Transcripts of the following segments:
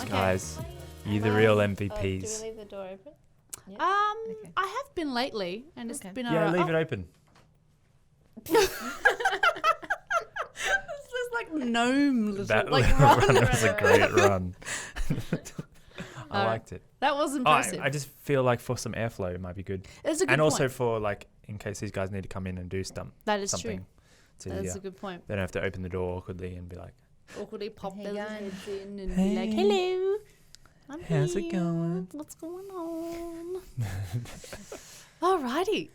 Cheers, guys. You the real MVPs. Do we leave the door open? Okay. I have been lately, and it's been Yeah, leave it open. This looks like gnome little That like run run. was a great run. I liked it. That was impressive. I just feel like for some airflow it might be good. It's a good And point. also for like in case these guys need to come in and do something. That is something. true. It's That is easier. a good point. They don't have to open the door awkwardly and be like, Awkwardly pop Hey, those guys. heads in and Hey. be like, hello. I'm How's it here. going?" What's going on? Alrighty.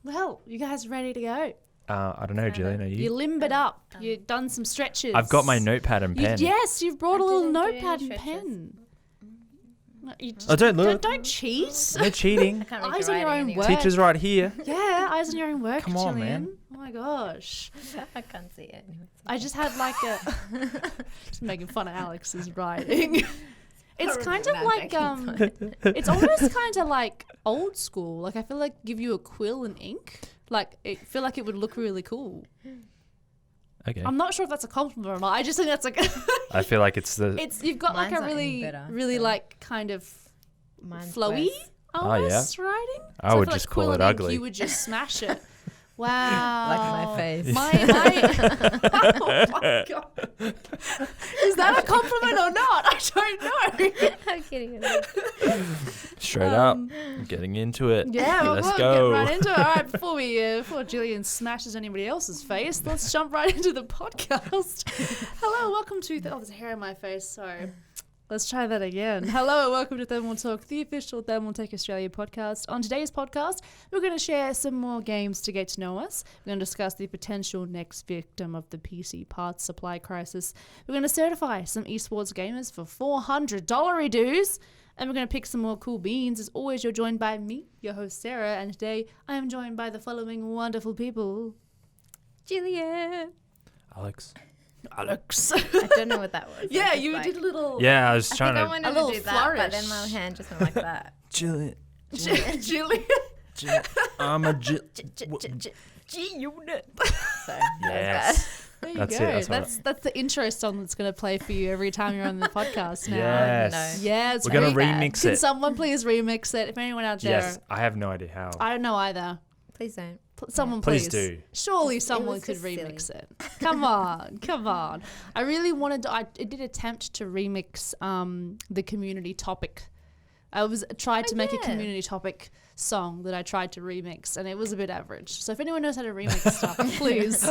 Well, you guys ready to go? I don't know, Gillian, are You you? limbered up. You've done some stretches. I've got my notepad and pen. Yes, you've brought a I little didn't do any notepad and stretches. pen. No, you Oh, don't look. Don't cheat. No cheating. I can't read Eyes your on your writing own anyway. work. Teacher's right here. Yeah, eyes on your own work, Come on, Gillian. man. Oh my gosh. I can't see it anyway. I just had like a just making fun of Alex's writing. It's kind of No, like joking, it's almost kind of like old school. Like I feel like give you a quill and ink. Like I feel like it would look really cool. Okay. I'm not sure if that's a compliment or not. I just think that's like I feel like it's the. it's you've got Mine's like a not any really better, really so- like kind of Mine's flowy worse. almost writing. I So would feel just like call quill it and ink, ugly. You would just smash it. Wow. Like my face. My oh my god. Is that a compliment or not? I don't know. I'm kidding. Straight up. Getting into it. Yeah, well, Let's we'll go. get right into it. All right, before Gillian smashes anybody else's face, let's jump right into the podcast. Hello, welcome to oh, there's hair in my face. Sorry. Let's try that again. Hello, and welcome to Thermaltake, the official Thermaltake Australia podcast. On today's podcast, we're going to share some more games to get to know us. We're going to discuss the potential next victim of the PC parts supply crisis. We're going to certify some eSports gamers for $400 dues. And we're going to pick some more cool beans. As always, you're joined by me, your host Sarah, and today I am joined by the following wonderful people. Gillian. Alex. I don't know what that was. Yeah, I was you like, did a little... Yeah, I was I trying think I to. wanted A little to do that, but then flourish. my hand just went like that. Gillian. Gillian. I'm a Jill. G-Unit. So, Yes. There you That's go. it, that's That's the intro song that's going to play for you every time you're on the podcast now. Yes. no. Yeah, it's We're going to really bad. remix Can it. someone please remix it? If anyone out there... Yes. I have no idea how. I don't know either. Please don't. Someone Please please. do. Surely someone was could just remix it. Come on, come on. I really wanted to, I did attempt to remix the community topic. I tried to make a yeah. community topic song that I tried to remix, and it was a bit average. So if anyone knows how to remix stuff, please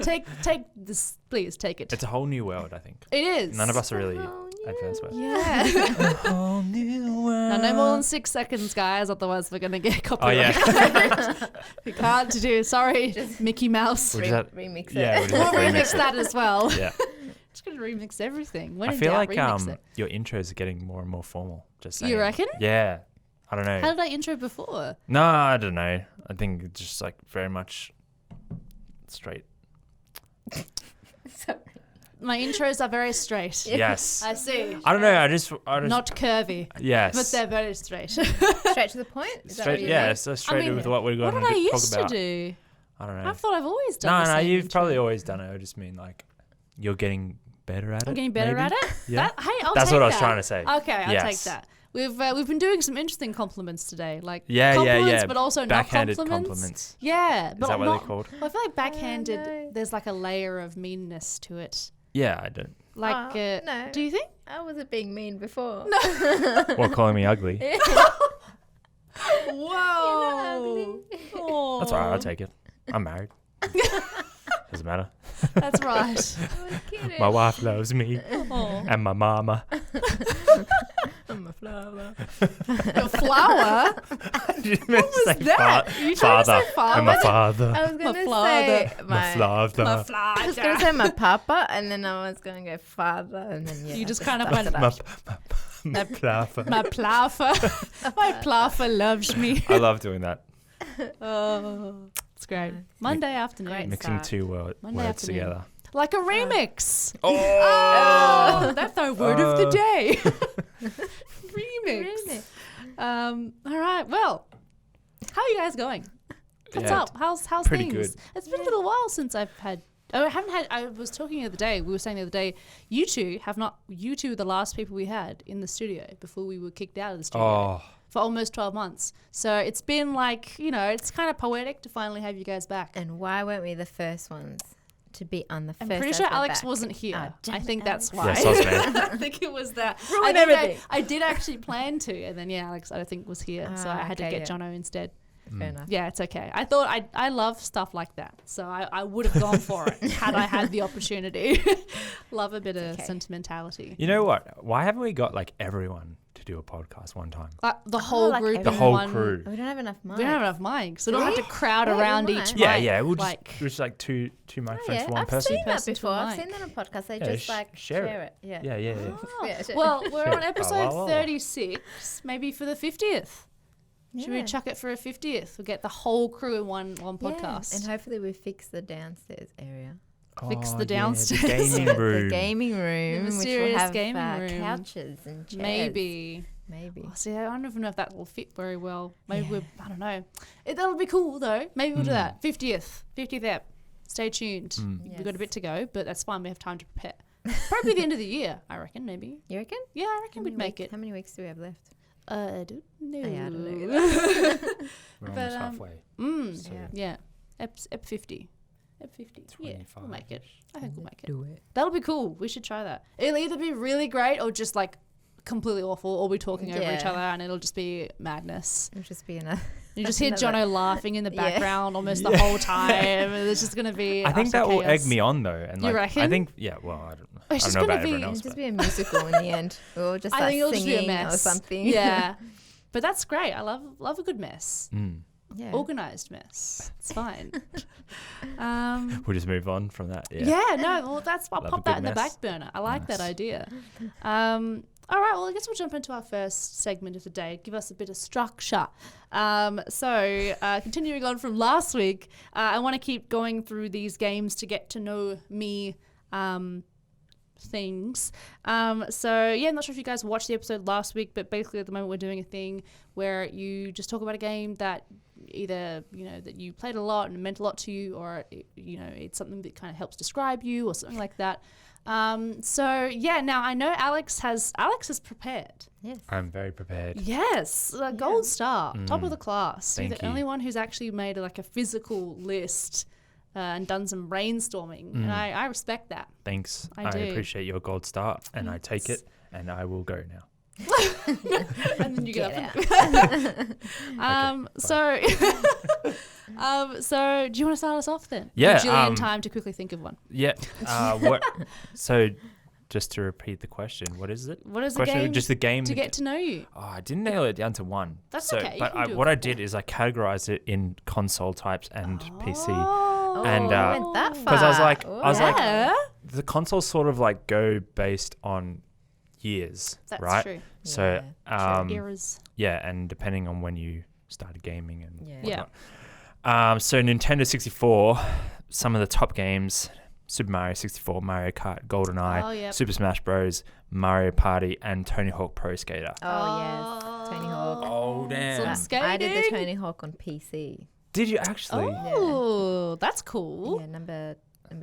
take this. Please take it. It's a whole new world, I think. It is. None of us are really Oh, advanced with it. Yeah. A whole new world. Now, no more than 6 seconds, guys. Otherwise, we're gonna get Oh, copyright. yeah. We can't do. Sorry, Mickey Mouse. We'll just have- Remix it. yeah, we'll We'll just remix remix it. that as well. Yeah. Just gonna remix everything. When I in feel doubt, like remix it. your intros are getting more and more formal. Just saying. You reckon? Yeah. I don't know. How did I intro before? No, I don't know. I think it's just like very much straight. Sorry. My intros are very straight. Yes. I see. I don't know. I just Not curvy, yes. but they're very straight. Straight to the point? Is that straight. what you Yeah. mean? So straight mean, with what we're what going did I to talk used about. to do? I don't know. I thought I've always done No, the no. same You've intro. probably always done it. I just mean like you're getting better at it. I'm getting better maybe? at it. Yeah. Hey, I'll That's take what I was that. trying to say. Okay, I'll take Yes. that. We've been doing some interesting compliments today, like Yeah, compliments, yeah. but also not Backhanded compliments. compliments. Yeah, but Is that what not, they're called? I feel like backhanded. no. There's like a layer of meanness to it. Yeah, I don't. Like, no. do you think? I wasn't being mean before. What, calling me ugly? Whoa! Oh, That's all right. I'll take it. I'm married. Doesn't matter. That's right. I was kidding. My wife loves me Oh. and my mama. I'm a flower. A flower? You meant to say that? You trying to father. say father? I'm a father. I was going to flower. say My father. I was going to say my papa, and then I was going to go father, and then yeah. You just I kind of stuffed went, it up. My plaffer. my plaffer. My plaffer loves me. I love doing that. Oh, it's great. Monday afternoon. Great. Mixing start. two Monday words afternoon. together. Like a remix. Oh! That's our word of the day. Remix. All right. Well, how are you guys going? What's Yeah, up? How's pretty things? good. It's been a little while since I've had I haven't had. I was talking the other day. We were saying the other day. You two are the last people we had in the studio before we were kicked out of the studio for almost 12 months. So it's been like, it's kind of poetic to finally have you guys back. And why weren't we the first ones to be on the first? I'm pretty sure Alex back? wasn't here. I think that's Yeah, why. soz man. I think it was that. Ruined everything. I did actually plan to, and then Alex I don't think was here, so I had to get Jono instead. Fair enough. Yeah, it's okay. I thought I love stuff like that, so I would have gone for it had I had the opportunity. Love a bit of sentimentality. You know what? Why haven't we got like everyone to do a podcast one time? The whole like group. The in whole one- crew. We don't have enough mics. We don't have enough mics, so we don't have to crowd Yeah, around you each might. Yeah, mic. yeah. We'll like, just like two microphones for one I've person. seen that Person to before. a I've mic. seen that on podcasts. They Yeah, just like share share it. it. Yeah. Yeah, sure. well, we're on Sure. episode Oh. 36, maybe for the 50th. Should we Yeah. chuck it for a 50th? We'll get the whole crew in one podcast. Yeah. And hopefully we fix the downstairs area. Fix the yeah, downstairs. the gaming room. The gaming room, which will mysterious have gaming room. couches and chairs. Maybe. Maybe. Oh, see, I don't even know if that will fit very well. Maybe Yeah. I don't know. That'll be cool though. Maybe we'll do that. 50th ep. Stay tuned. We've got a bit to go, but that's fine. We have time to prepare. Probably the end of the year, I reckon, maybe. You reckon? Yeah, I reckon we'd make it. How many weeks do we have left? I don't know. I don't know. We're But, almost halfway. So Yeah. Ep 50. Ep 50. Yeah, we'll make it. I think we'll make it. Do it. That'll be cool. We should try that. It'll either be really great or just like completely awful, or we're talking over each Yeah. other and it'll just be madness. It'll just be another. You just hear Jono laughing in the Yeah. background almost the whole time. It's just going to be I think utter that will chaos. egg me on though, and You like reckon? I think well I don't know. I It's don't just know gonna about be- everyone It'll else, just but be a musical in the end. Or just I start think it'll just be a singing mess or something. Yeah. But that's great. I love a good mess. Yeah. Organized mess. It's fine. Um, we'll just move on from that. yeah, no, well, I'll Love a pop good that in the mess. back burner. I like that Nice. idea. All right, well, I guess we'll jump into our first segment of the day. Give us a bit of structure. Continuing on from last week, I want to keep going through these games to get to know me things. I'm not sure if you guys watched the episode last week, but basically at the moment we're doing a thing where you just talk about a game that either, that you played a lot and meant a lot to you, or, it's something that kind of helps describe you or something like that. Now I know Alex has prepared. Yes. I'm very prepared. Yes, gold star, top of the class. You're Thank the you. only one who's actually made like a physical list and done some brainstorming, and I respect that. Thanks. I I do. appreciate your gold star, and I take it, and I will go now. And then you get up. Get And, so do you want to start us off then? Yeah, Give Gillian time to quickly think of one. Yeah. What? So, just to repeat the question, what is it? What is the Question? game Just the game. to get to know you? Oh, I didn't nail it down to one. That's so, okay, you But can do a what I couple. did is I categorized it in console types and PC. Oh, And, you went that far. Because I was like, yeah, the consoles sort of like go based on years, that's right? true. So, Eras. yeah, and depending on when you started gaming and Yeah. whatnot. So Nintendo 64, some of the top games: Super Mario 64, Mario Kart, GoldenEye, Oh, yep. Super Smash Bros, Mario Party, and Tony Hawk Pro Skater. Oh, yes. Tony Hawk. Oh, damn. Some I did the skating. Tony Hawk on PC. Did you actually? Oh, that's cool. Yeah, number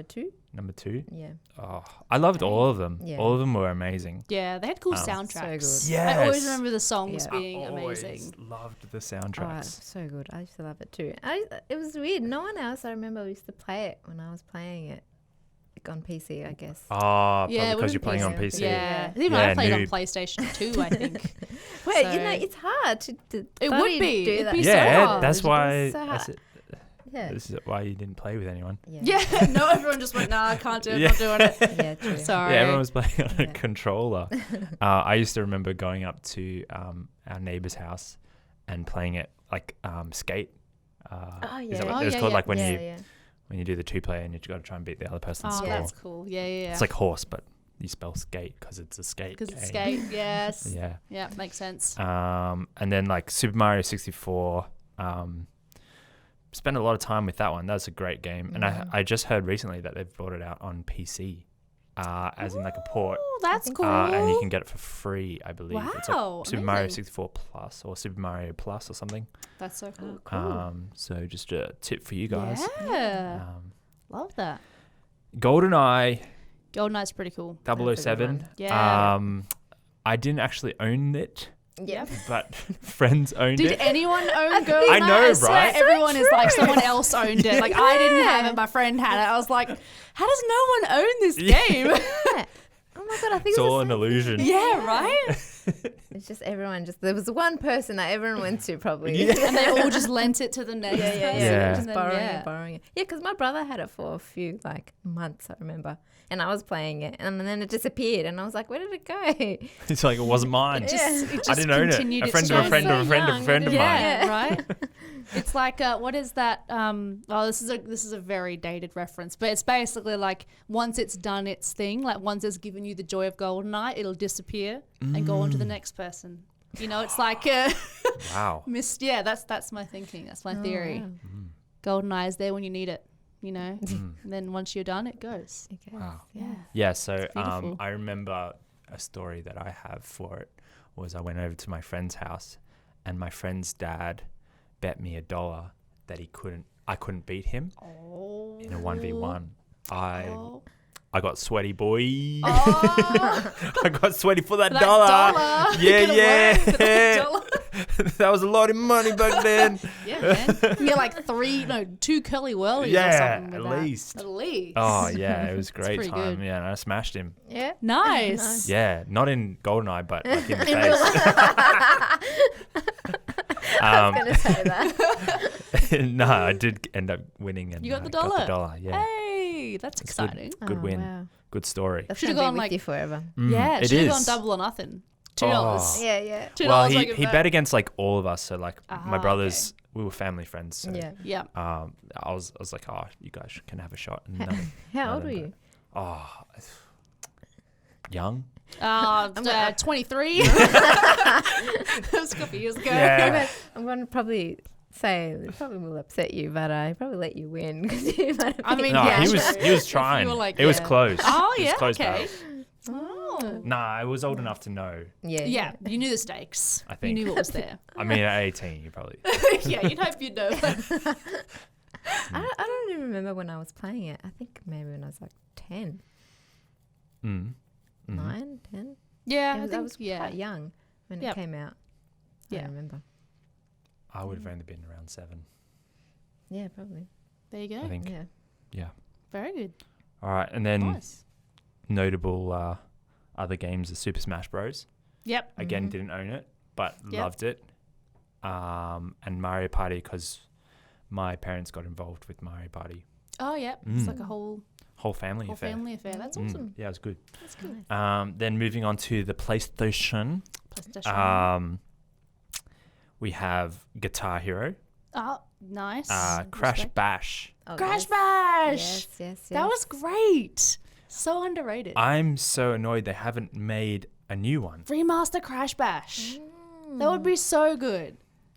2. Number 2. Yeah. Oh, I loved all of them. Yeah. All of them were amazing. Yeah, they had cool soundtracks. So good. Yes. I always remember the songs Yeah. being I always amazing. loved the Oh, soundtracks. so good. I used to love it too. It was weird. No one else I remember used to play it when I was playing it. Like on PC, I guess. Oh, Yeah, it because would've you're playing on been PC. Yeah, Yeah. even Yeah, I played on noob. PlayStation 2, I think. Wait, So- it's hard to It bloody would be. do It'd that. be so Yeah, hard. that's It why. was so hard. Yeah. This is why you didn't play with anyone. Yeah, no, everyone just went, nah, I can't do it, Yeah. not doing it. Yeah, true. Sorry. Yeah, everyone was playing on a Yeah. controller. I used to remember going up to our neighbor's house and playing it like Skate. Oh, Is yeah. that what Oh, it was yeah, called? yeah. Like when yeah. when you do the 2-player and you got to try and beat the other person's Oh, score. that's cool. Yeah, yeah, yeah. It's like horse, but you spell skate because it's a skate. Because it's game. skate, yes. Yeah. Yeah, makes sense. And then like Super Mario 64. Spent a lot of time with that one. That's a great game. And I just heard recently that they've brought it out on PC, as in like a port. Oh, that's think cool. And you can get it for free, I believe. It's Wow, like Super Mario amazing. 64 Plus or Super Mario Plus or something. That's so cool. Cool. So just a tip for you guys. Yeah. Um, Love that. GoldenEye GoldenEye's pretty cool. 007. Yeah. I didn't actually own it, Yeah. but friends owned Did it. anyone own GoldenEye? I know, swear right? everyone is like, true. someone else owned it. Like, I didn't have Yeah. it. My friend had it. I was like, how does no one own this Yeah. game? Yeah. Oh my god, I think It's the all an same illusion. thing. Yeah, right? It's just everyone. There was one person that everyone went to probably. Yeah. And they all just lent it to the next Yeah, person. Yeah. Just And then, borrowing yeah. it, borrowing it. Yeah, because my brother had it for a few months, I remember, and I was playing it, and then it disappeared, and I was like, "Where did it go?" It's like it wasn't mine. It just, Yeah. it just I didn't own it. continued A its friend of a journey. friend of a So friend of a young, friend of I mine. Yeah, Yeah. right. It's like what is that? This is a very dated reference, but it's basically like once it's done its thing, like once it's given you the joy of GoldenEye, it'll disappear and go on to the next person. You know, it's like Wow. missed. Yeah, that's my thinking. That's my theory. GoldenEye is there when you need it. You know, and then once you're done, it goes. Okay. Wow. Yeah. Yeah, so beautiful. I remember a story that I have for it was I went over to my friend's house and my friend's dad bet me $1 that I couldn't beat him Oh. in a 1v1. I Oh. got sweaty, boy. Oh. I got sweaty for that For dollar. that dollar. Yeah, Could've worked for that yeah. dollar. That was a lot of money back then. Yeah, man. You get like 2 curly whirlies or Yeah, something. at with that. least. At least. Oh, yeah, it was a great pretty time. good. Yeah, and I smashed him. Yeah. Nice. Yeah, not in GoldenEye, but like in the In real face. I was gonna say that. No, I did end up winning and You got the got the dollar? dollar. Yeah, Hey, that's It's good. exciting. Good Oh, win. Wow. Good story. That's Should've gonna gone be with like- you forever. Yeah, it should have is. gone double or nothing. $2. Oh. Yeah, yeah. $2. Well, like he bet against like all of us. So like my Ah, brothers, we were family friends. So Yeah. Yeah. I was like, oh, you guys can have a shot. And How old no, were no. you? oh, young. 23. That was a couple years ago. Yeah. I'm gonna probably say it probably will upset you, but I probably let you win because you might have I mean, been- No, yeah, he sure. was If you trying. were like, it was yeah. close. Oh, It was yeah, close okay. battle. Oh. Nah, I was old enough to know. yeah, Yeah, you knew the stakes. I think. You knew what was there. I mean, at 18, you probably. Yeah, you'd hope you'd know. I don't even remember when I was playing it. I think maybe when I was like 10, Mm. Mhm. 9, 10. Yeah, I I was think, quite young when Yep. it came out. Yeah. I remember. I would have only been around 7. Yeah, probably. There you go. I think. Yeah. Yeah. Very good. All right, and then Nice. notable other games are Super Smash Bros. Yep. Again, Mhm. didn't own it, but Yep. loved it. And Mario Party because my parents got involved with Mario Party. Oh, yeah. It's Mm. like a whole Whole family affair. family affair. That's Mm. awesome. Yeah, it was good. That's good. Then moving on to the PlayStation, PlayStation. we have Guitar Hero, Oh, nice. Crash Respect. Bash. Oh, Crash yes. Bash. Yes, yes. That was great. So underrated. I'm so annoyed they haven't made a new one. Remaster Crash Bash. Mm. That would be so good.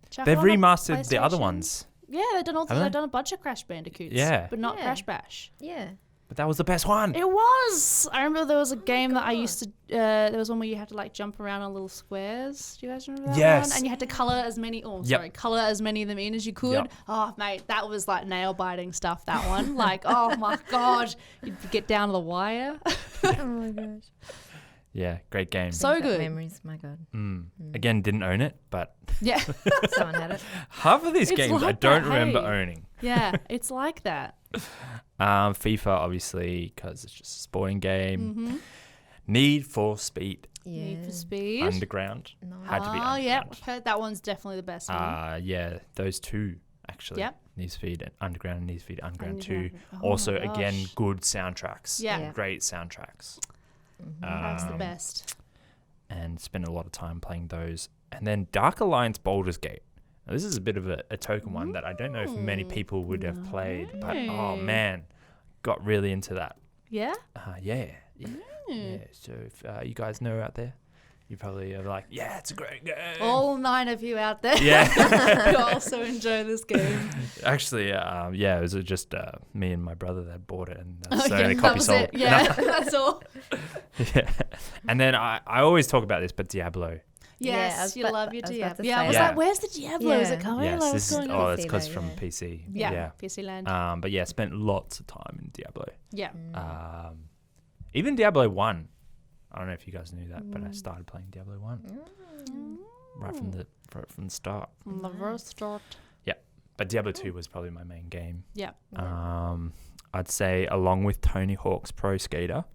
Check They've it on the remastered the other PlayStation. ones, Yeah, they've done Haven't they? they've done a bunch of Crash Bandicoots. Yeah. But not Yeah. Crash Bash. Yeah. but that was the best one. It was. I remember there was a game that I God. used to. There was one where you had to like jump around on little squares. Do you guys remember that Yes. one? And you had to color as many. Oh, Yep. sorry, color as many of them in as you could. Yep. Oh, mate, that was like nail biting stuff. That one, like, oh my god, you'd get down to the wire. Oh my gosh. Yeah, great game. So Brings back good. Memories, my God. Again, didn't own it, but Yeah, Someone had it. half of these It's games I like don't that, remember hey? owning. yeah, it's like that. FIFA, obviously, because it's just a sporting game. Mm-hmm. Need for Speed Yeah. Need for Speed. Underground. No. Had to be Oh yeah, Underground. I've heard that one's definitely the best one. Yeah, those two actually. Yep. Need for Speed Underground and Need for Speed Underground 2. Underground. Oh my Also, again, gosh. good soundtracks. Yeah. Yeah. Great soundtracks. That's the Um, best. And spent a lot of time playing those. And then Dark Alliance Baldur's Gate. Now, this is a bit of a token one that I don't know if many people would have played, but oh No. man, got really into that. Yeah. Yeah. So if you guys know out there, you probably are like, yeah, it's a great game. All 9 of you out there. Yeah. who also enjoy this game. Actually, it was just me and my brother that bought it, and so Okay, the that copy was sold. it. Yeah, that's all. Yeah. And then I always talk about this, but Diablo. Yes, you love your I was about Diablo. to Yeah, I say was that. like, where's the Diablo? Is it Yeah. coming? Yes, Like, this what's is, going on? it's because PC, from yeah. PC. Yeah, PC land. But yeah, spent lots of time in Diablo. Yeah. Even Diablo 1. I don't know if you guys knew that, but I started playing Diablo 1 right from the start. From the very start. But Diablo 2 was probably my main game. Yeah. I'd say along with Tony Hawk's Pro Skater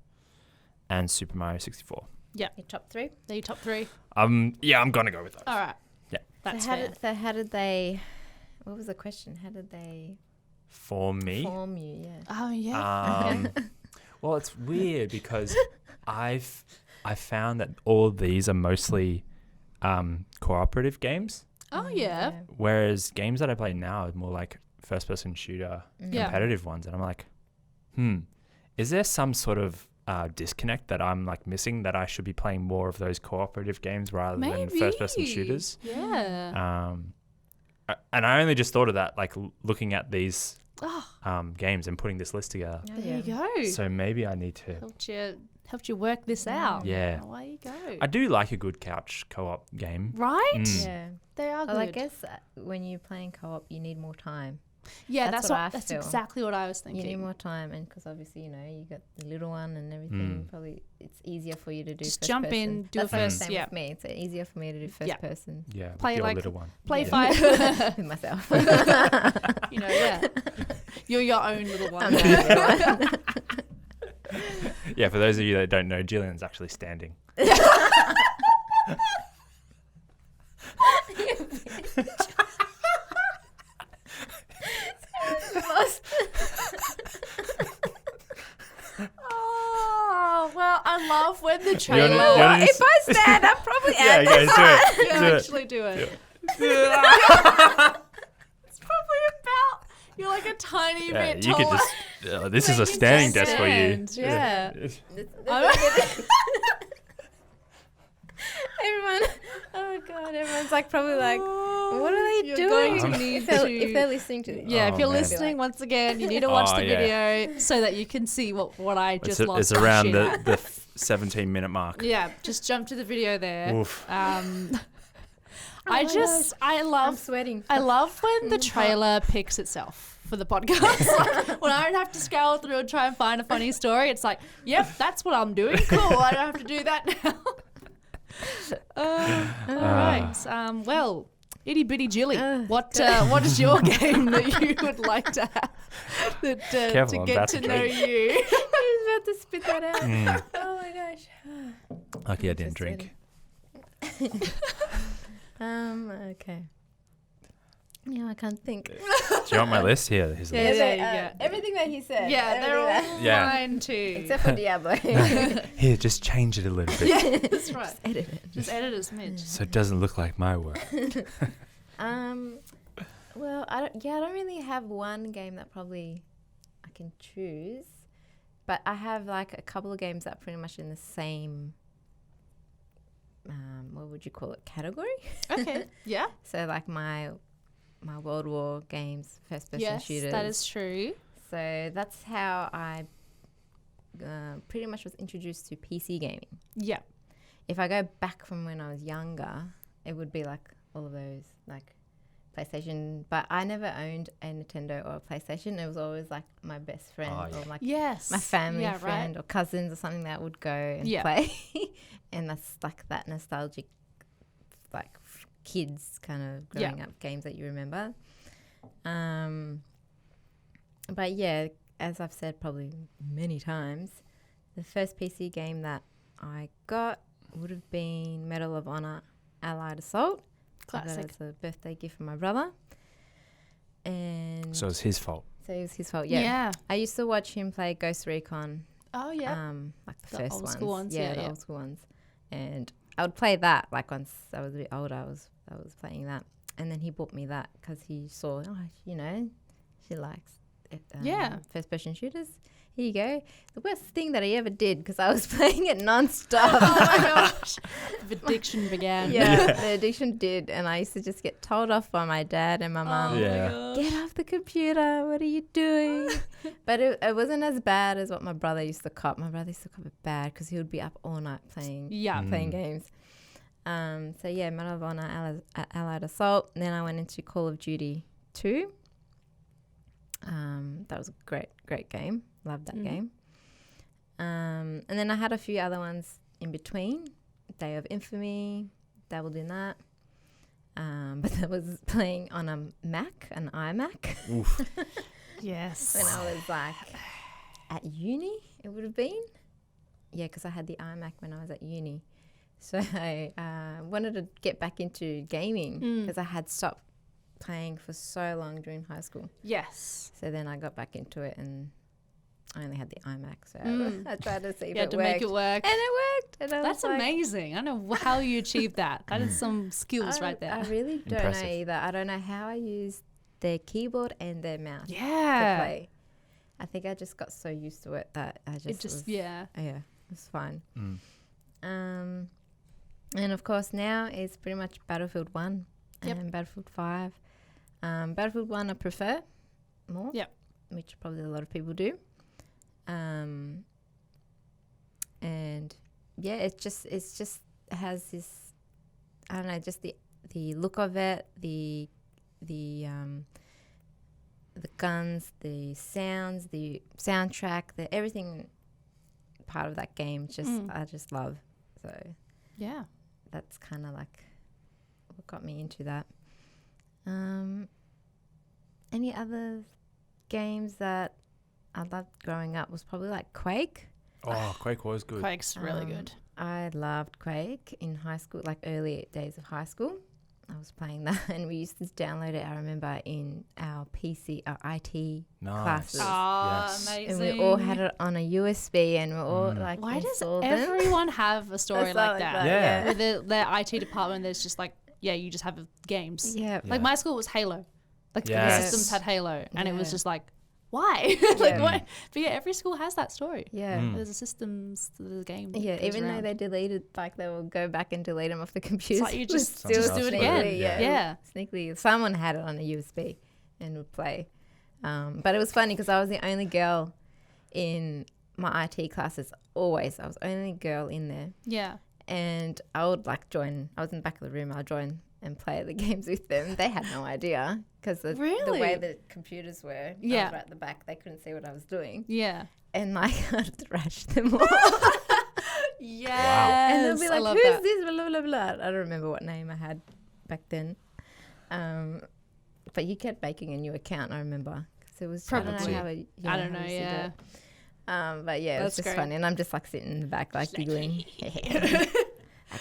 and Super Mario 64. Your top 3? They're your top 3. Yeah, I'm gonna go with those. All right. Yeah. That's so fair. how did they? What was the question? How did they For me, form you? Yeah. Oh, yeah. well, it's weird because I found that all of these are mostly cooperative games, Oh, yeah. whereas games that I play now are more like first-person shooter Yeah. competitive ones, and I'm like, is there some sort of disconnect that I'm like missing, that I should be playing more of those cooperative games rather than first-person shooters? Yeah. And I only just thought of that, like looking at these Oh, games and putting this list together. there you go. So maybe I need to. Helped you work this out. Yeah. Away you go. I do like a good couch co-op game. Right? Mm. Yeah. They are good. Well, I guess when you're playing co-op, you need more time. Yeah, That's that's what I that's feel. exactly what I was You need thinking. more time, and because obviously you got the little one and everything. Probably it's easier for you to do. Just first jump person. in, do That's a like the first- same yeah. with me. It's easier for me to do first Yeah. person Yeah, Play with your like- little one. Play Yeah. 5. with myself. Yeah. You're your own little one. I'm the only one. Yeah, for those of you that don't know, Gillian's actually standing. Oh, well, I love when the You trailer... wanna If I stand, I'm probably Yeah, out. go do it. You Do it. actually do it. It's probably about... You're like a tiny Yeah, bit you taller. could just. This is a You can standing just desk for you. stand, Yeah. Everyone, oh god, everyone's like probably like, what are they You're doing? going to need if, they're, to- if they're listening to this. Yeah, Oh, if you're man. listening, once again, you need to watch Oh, the yeah. video so that you can see what I just lost. It's my around shit the at. 17-minute mark. Yeah, just jump to the video there. Oof. I my I'm love sweating. I love when the trailer picks itself for the podcast. Like, when I don't have to scroll through and try and find a funny story, it's like, yep, that's what I'm doing. Cool, I don't have to do that now. All right. Well, itty bitty Jilly, what is your game that you would like to have that, Careful, to I'm get about to to know drink. you? I was about to spit that out. Oh my gosh. Lucky I didn't drink. Okay. Yeah, I can't think. Do you want my list? Here, here's the Yeah, list. there you go. Everything that he said. Yeah, they're all everything that- Yeah. mine too. except for Diablo. Here, just change it a little bit Yeah, that's right. Edit it. Just edit as Mitch. so it doesn't look like my work. Well, I don't really have one game that probably I can choose, but I have like a couple of games that are pretty much in the same. What would you call it? Category. Okay. Yeah. So like my World War games, first person Yes, shooters. that is true. So that's how I pretty much was introduced to PC gaming. Yeah. If I go back from when I was younger, it would be like all of those like PlayStation, but I never owned a Nintendo or a PlayStation. It was always like my best friend Oh, yeah. or like Yes. my family Yeah, friend or cousins or something that would go and Yeah. play. And that's like that nostalgic, like kids kind of growing up games that you remember. But yeah, as I've said probably many times, the first PC game that I got would have been Medal of Honor Allied Assault. I got Classic. it as a birthday gift from my brother. And So it's his fault. so it was his fault. Yeah. Yeah. I used to watch him play Ghost Recon. Oh yeah. Like the The first old ones. school ones, Yeah, yeah, the yeah. old school ones. And I would play that like once I was a bit older. I was playing that, and then he bought me that because he saw, she likes it, Yeah. first person shooters. Here you go. The worst thing that he ever did because I was playing it non-stop. Oh my gosh. The addiction began. Yeah, the addiction did, and I used to just get told off by my dad and my mum. Yeah. Get off the computer. What are you doing? But it wasn't as bad as what my brother used to cop. My brother used to cop it bad because he would be up all night playing Yeah. playing games. So yeah, Medal of Honor, Allied Assault. And then I went into Call of Duty 2. That was a great game. Loved that game. And then I had a few other ones in between. Day of Infamy, dabbled in that. But that was playing on a Mac, an iMac. Oof. Yes. When I was like at uni, it would have been. Yeah, because I had the iMac when I was at uni. So I wanted to get back into gaming because I had stopped playing for so long during high school. Yes. So then I got back into it and I only had the iMac. So I tried to see if You had it to worked. make it work. And it worked. And I That's was like, amazing. I don't know how you achieved that. That is some skills right there. I really don't Impressive. know either. I don't know how I used their keyboard and their mouse to Yeah. play. I think I just got so used to it that I just, It just, was, yeah. yeah, it was fine. Mm. And of course now it's pretty much Battlefield 1 Yep. and Battlefield 5. Battlefield 1 I prefer more, Yep. which probably a lot of people do. And yeah, it just has this, I don't know, just the look of it, the guns, the sounds, the soundtrack, the everything part of that game. I just love. So Yeah. that's kind of like what got me into that. Any other games that I loved growing up was probably like Quake. Oh, Quake was good. Quake's really good. I loved Quake in high school, like early days of high school. I was playing that and we used to download it, I remember, in our PC, our IT Nice. classes. Oh, Yes. amazing. And we all had it on a USB and we're all like Why does installed them. everyone have a story That's like like that? that, Yeah. With their IT department, there's just like, yeah, you just have games. Yeah. Like Yeah. my school was Halo. Like the Yes. systems had Halo, and it was Yeah. just like, why? Like Yeah. why? But yeah, every school has that story. Yeah. There's a systems, there's a game. that Yeah, goes even though around. they deleted, like they will go back and delete them off the computers. like you it just- was just still do it sneakily, again. Yeah, Yeah. sneakily. Someone had it on a USB and would play. But it was funny because I was the only girl in my IT classes. Always, I was the only girl in there, Yeah. and I would like join. I was in the back of the room. I'd join and play the games with them. They had no idea because the Really? way the computers were. I Yeah. was right at the back. They couldn't see what I was doing, Yeah. and like I'd thrash them all. Yes. And they'll be I like, love who's that. this? Blah, blah, blah. I don't remember what name I had back then. But you kept making a new account, I remember. Because it was, Probably. I don't know how it, I don't how know, you used to do yeah. it. But yeah, it was That's just great. funny. And I'm just like sitting in the back, like giggling. I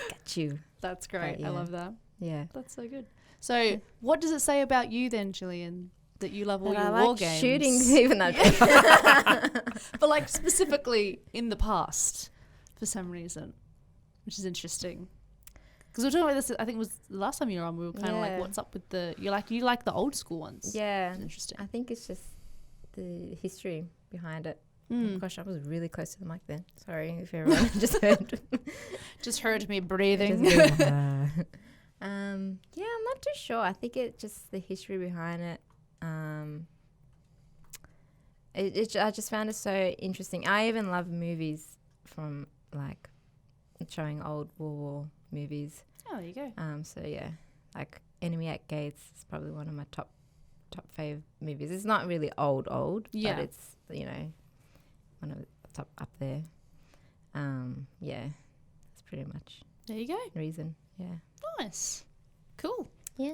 got you. That's great. yeah. I love that. Yeah. That's so good. So, what does it say about you then, Gillian, that you love all But your I war like games? shooting, even though But like specifically in the past, for some reason, which is interesting. Because we were talking about this, I think it was the last time you were on. We were kind of like, Yeah. "What's up with the?" You like the old school ones. yeah, It's interesting. I think it's just the history behind it. Mm. Gosh, I was really close to the mic then. Sorry if everyone just heard. Just heard me breathing. Just yeah, I'm not too sure. I think it just the history behind it. I just found it so interesting. I even love movies from like showing old War movies. Oh, there you go. So yeah, like Enemy at Gates is probably one of my top fave movies. It's not really old, Yeah. but it's one of the top up there. Yeah, that's pretty much There you go. the reason. Yeah. Nice. Cool. Yeah.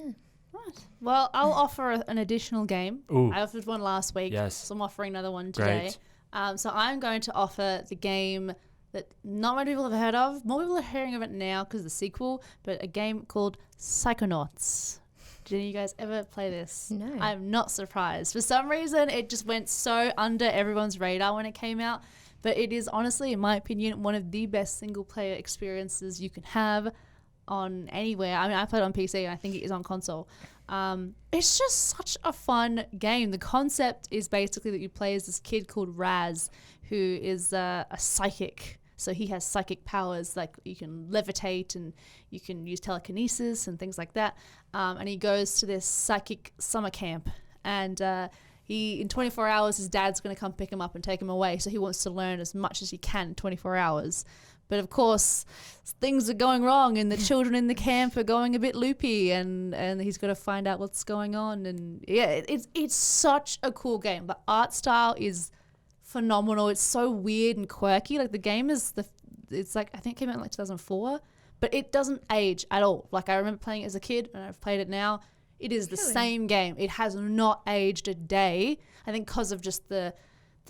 Right. Well, I'll offer an additional game. Ooh. I offered one last week. Yes. So I'm offering another one today. Great. So I'm going to offer the game that not many people have heard of. More people are hearing of it now because of the sequel, but a game called Psychonauts. Did any of you guys ever play this? No. I'm not surprised. For some reason, it just went so under everyone's radar when it came out. But it is honestly, in my opinion, one of the best single-player experiences you can have on anywhere. I mean, I played it on PC and I think it is on console. It's just such a fun game. The concept is basically that you play as this kid called Raz, who is a psychic. So he has psychic powers, like you can levitate and you can use telekinesis and things like that. And he goes to this psychic summer camp, and in 24 hours, his dad's going to come pick him up and take him away. So he wants to learn as much as he can in 24 hours. But of course, things are going wrong, and the children in the camp are going a bit loopy, and he's got to find out what's going on. And yeah, it's such a cool game. The art style is phenomenal. It's so weird and quirky. Like the game it's like, I think it came out in like 2004, but it doesn't age at all. Like I remember playing it as a kid, and I've played it now. It is the same game. It has not aged a day. I think because of just the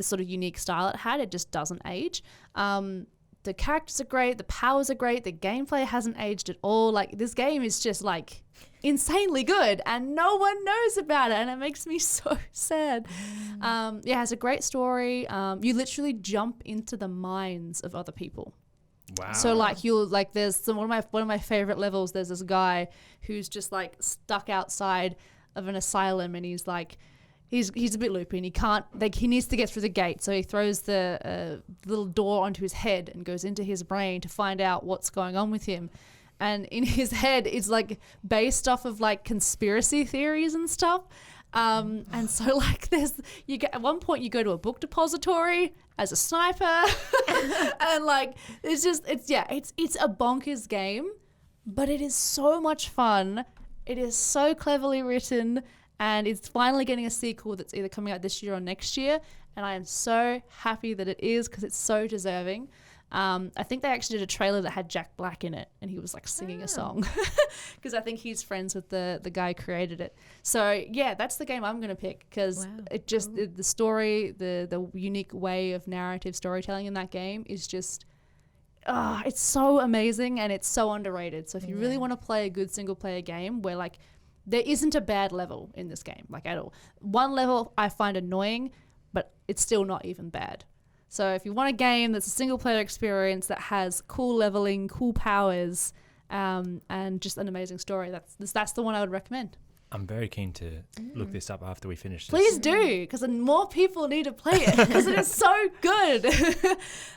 sort of unique style it had, it just doesn't age. The characters are great, the powers are great, the gameplay hasn't aged at all. Like this game is just like insanely good, and no one knows about it, and it makes me so sad. It has a great story. You literally jump into the minds of other people. Wow. So like there's one of my favorite levels. There's this guy who's just like stuck outside of an asylum, and he's like, he's a bit loopy, and he needs to get through the gate. So he throws the little door onto his head and goes into his brain to find out what's going on with him. And in his head, it's like based off of like conspiracy theories and stuff. And so like at one point you go to a book depository as a sniper and like it's a bonkers game, but it is so much fun. It is so cleverly written, and it's finally getting a sequel that's either coming out this year or next year, and I am so happy that it is, because it's so deserving. I think they actually did a trailer that had Jack Black in it, and he was like singing a song, because I think he's friends with the guy who created it. So yeah, that's the game I'm going to pick, because it just the story, the unique way of narrative storytelling in that game is just it's so amazing, and it's so underrated. So if you really want to play a good single player game where like there isn't a bad level in this game, like at all. One level I find annoying, but it's still not even bad. So if you want a game that's a single player experience that has cool leveling, cool powers, and just an amazing story, that's the one I would recommend. I'm very keen to look this up after we finish this. Please do, because then more people need to play it, because it is so good.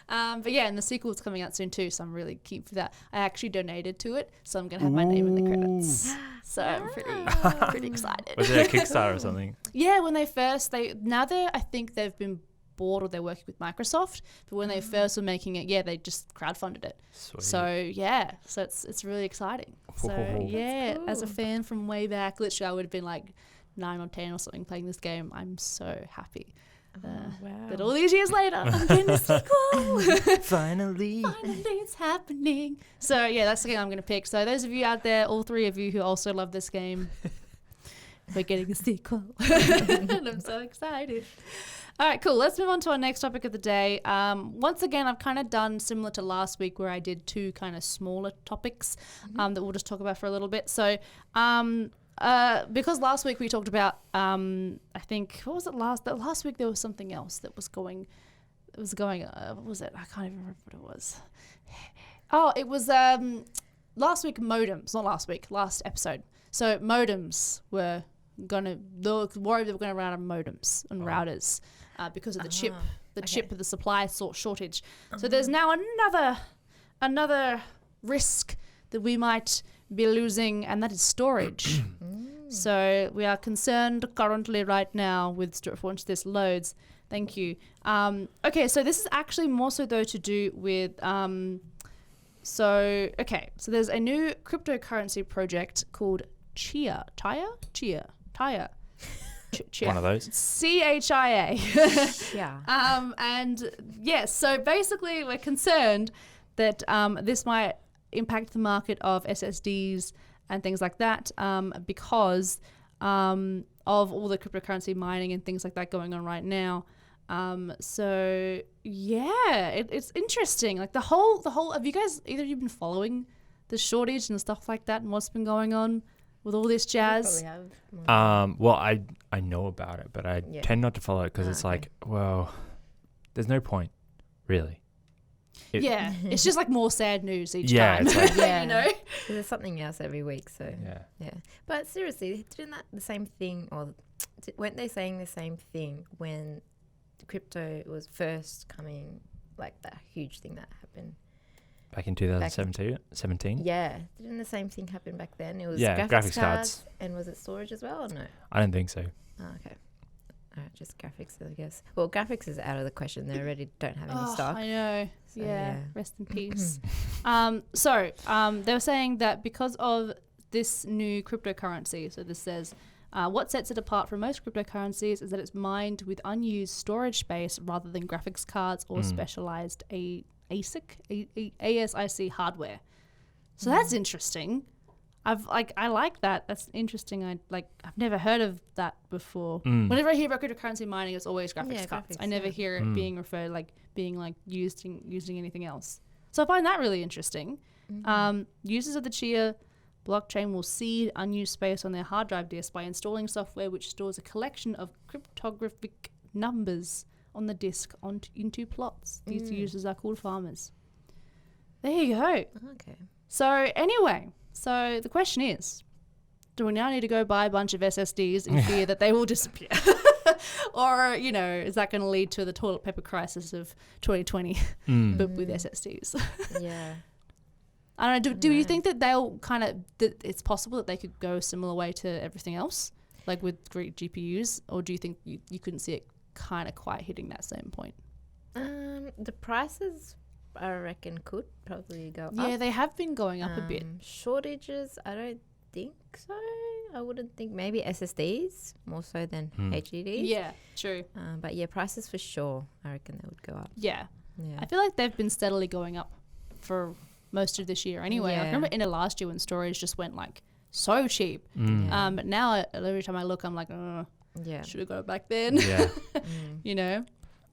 But yeah, and the sequel's coming out soon too, so I'm really keen for that. I actually donated to it, so I'm going to have my name in the credits. So I'm pretty excited. Was it a Kickstarter or something? Yeah, when I think they've been bought, or they're working with Microsoft, but when they first were making it, they just crowdfunded it. Sweet. So it's really exciting. So yeah, cool. As a fan from way back, literally I would have been like 9 or 10 or something playing this game. I'm so happy that all these years later I'm getting a sequel. Finally it's happening. So yeah, that's the game I'm going to pick. So those of you out there, all 3 of you who also love this game, we're getting a sequel. And I'm so excited. All right, cool. Let's move on to our next topic of the day. Once again, I've kind of done similar to last week, where I did 2 kind of smaller topics that we'll just talk about for a little bit. So because last week we talked about, I think, what was it last week there was something else that was going, what was it? I can't even remember what it was. Oh, it was last week modems, not last week, last episode. So modems were worried they were going to run out of modems and routers because of the chip of the supply shortage. So there's now another risk that we might be losing, and that is storage. So we are concerned currently right now with once this loads. Thank you. Okay, so this is actually more so though to do with so there's a new cryptocurrency project called Chia. One of those. CHIA. Yeah. And yes, so basically we're concerned that this might impact the market of SSDs and things like that because of all the cryptocurrency mining and things like that going on right now. So yeah, it's interesting. Like the whole. Have you guys either of you been following the shortage and stuff like that and what's been going on with all this jazz? Well, I know about it, but I tend not to follow it because it's like, well, there's no point, really. It's just like more sad news each time. It's like, you know, there's something else every week. So yeah. But seriously, didn't that the same thing, or weren't they saying the same thing when crypto was first coming, like that huge thing that happened? Back in 2017? Yeah. Didn't the same thing happen back then? It was graphics cards. And was it storage as well or no? I don't think so. Oh, okay. just graphics, I guess. Well, graphics is out of the question. They already don't have any stock. I know. So, yeah. yeah. Rest in peace. They were saying that because of this new cryptocurrency, so this says, what sets it apart from most cryptocurrencies is that it's mined with unused storage space rather than graphics cards or specialized ASIC hardware. So that's interesting. I like that. That's interesting. I've never heard of that before. Whenever I hear about cryptocurrency mining, it's always graphics cards. I never hear it being referred using anything else. So I find that really interesting. Users of the Chia blockchain will seed unused space on their hard drive disk by installing software which stores a collection of cryptographic numbers on the disk into plots. These users are called farmers. There you go. Okay. So anyway, the question is, do we now need to go buy a bunch of SSDs in fear that they will disappear? Or, is that going to lead to the toilet paper crisis of 2020, but with SSDs? Yeah. I don't know. Do you think that they'll that it's possible that they could go a similar way to everything else, like with great GPUs? Or do you think you couldn't see it kind of quite hitting that same point? The prices, I reckon, could probably go up. Yeah, they have been going up a bit. Shortages, I don't think so. I wouldn't think maybe SSDs more so than HDDs. Yeah, true. But yeah, prices for sure, I reckon they would go up. Yeah. Yeah. I feel like they've been steadily going up for most of this year anyway. Yeah. I remember in the last year when storage just went so cheap. But now every time I look, I'm like, should have got it back then. Yeah.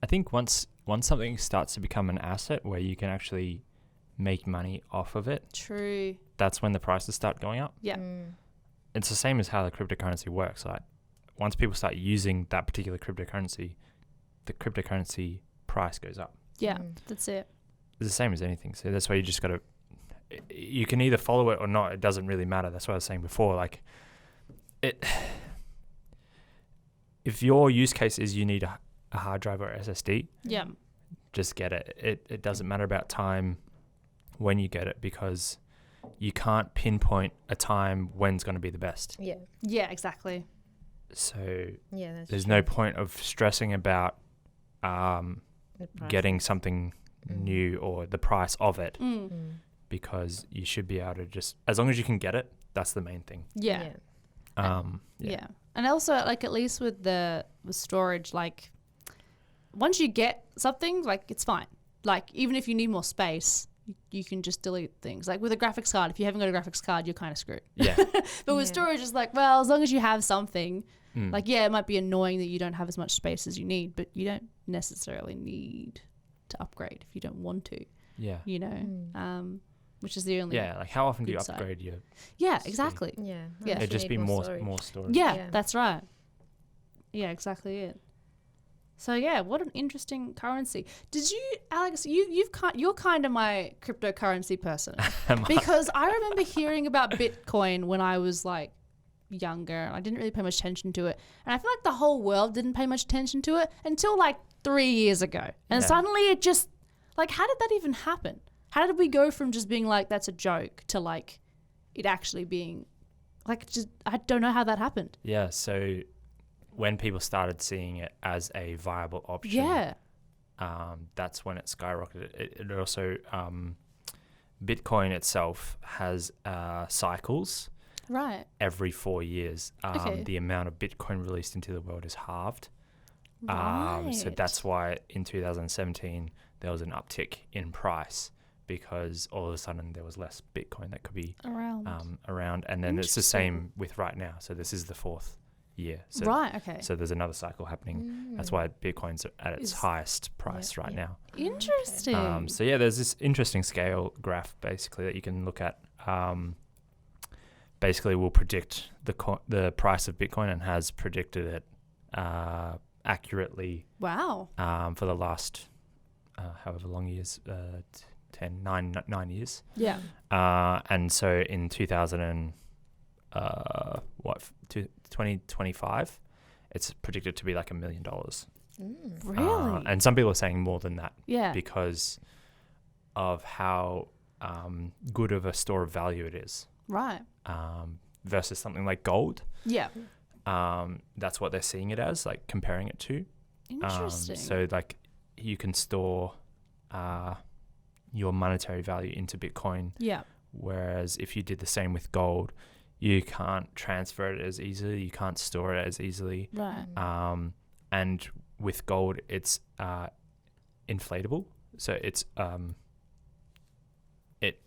I think once something starts to become an asset where you can actually make money off of it, true, that's when the prices start going up. Yeah. It's the same as how the cryptocurrency works. Like once people start using that particular cryptocurrency, the cryptocurrency price goes up. Yeah, that's it. It's the same as anything. So that's why you just got to, you can either follow it or not. It doesn't really matter. That's what I was saying before. Like if your use case is you need a hard drive or SSD, just get it. It doesn't matter about time when you get it, because you can't pinpoint a time when's going to be the best. Yeah. Yeah, exactly. So that's there's true. no point of stressing about getting something new or the price of it, because you should be able to just, as long as you can get it, that's the main thing. Yeah. Yeah. And also, at least with storage, once you get something, it's fine. Even if you need more space, you can just delete things. With a graphics card, if you haven't got a graphics card, you're kind of screwed. Yeah. But with storage, it's as long as you have something, it might be annoying that you don't have as much space as you need, but you don't necessarily need to upgrade if you don't want to. Yeah. Which is the only how often do you upgrade your exactly. Yeah. It'd just be more storage. Yeah, that's right. Yeah, exactly it. So yeah, what an interesting currency. Did you, Alex? You're kind of my cryptocurrency person, because I remember hearing about Bitcoin when I was younger. I didn't really pay much attention to it, and I feel like the whole world didn't pay much attention to it until 3 years ago, and suddenly it just how did that even happen? How did we go from just being that's a joke to it actually being just, I don't know how that happened. Yeah, so when people started seeing it as a viable option, that's when it skyrocketed. It also, Bitcoin itself has cycles. Right. Every 4 years, the amount of Bitcoin released into the world is halved. Right. So that's why in 2017 there was an uptick in price, because all of a sudden there was less Bitcoin that could be around. And then it's the same with right now. So this is the 4th year. So, right, okay. So there's another cycle happening. That's why Bitcoin's at its highest price right now. Interesting. So yeah, there's this interesting scale graph basically that you can look at. Basically will predict the price of Bitcoin, and has predicted it accurately. Wow. For the last however long years, 9 years. Yeah. And so in 2025, it's predicted to be $1 million. Really? And some people are saying more than that. Yeah. Because of how good of a store of value it is. Right. Versus something like gold. Yeah. that's what they're seeing it as, like comparing it to. Interesting. So like you can store your monetary value into Bitcoin. Yeah. Whereas if you did the same with gold, you can't transfer it as easily. You can't store it as easily. Right. And with gold, it's inflatable. So it's it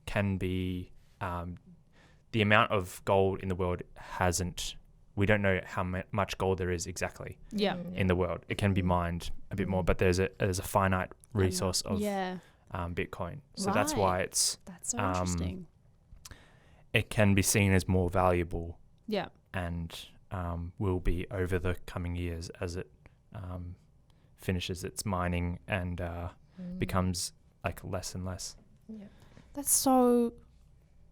can be the amount of gold in the world we don't know how much gold there is exactly in the world. It can be mined a bit more, but there's a finite resource of Bitcoin. So that's why that's so interesting. It can be seen as more valuable. Yeah. And will be over the coming years as it finishes its mining and becomes like less and less. Yeah. That's so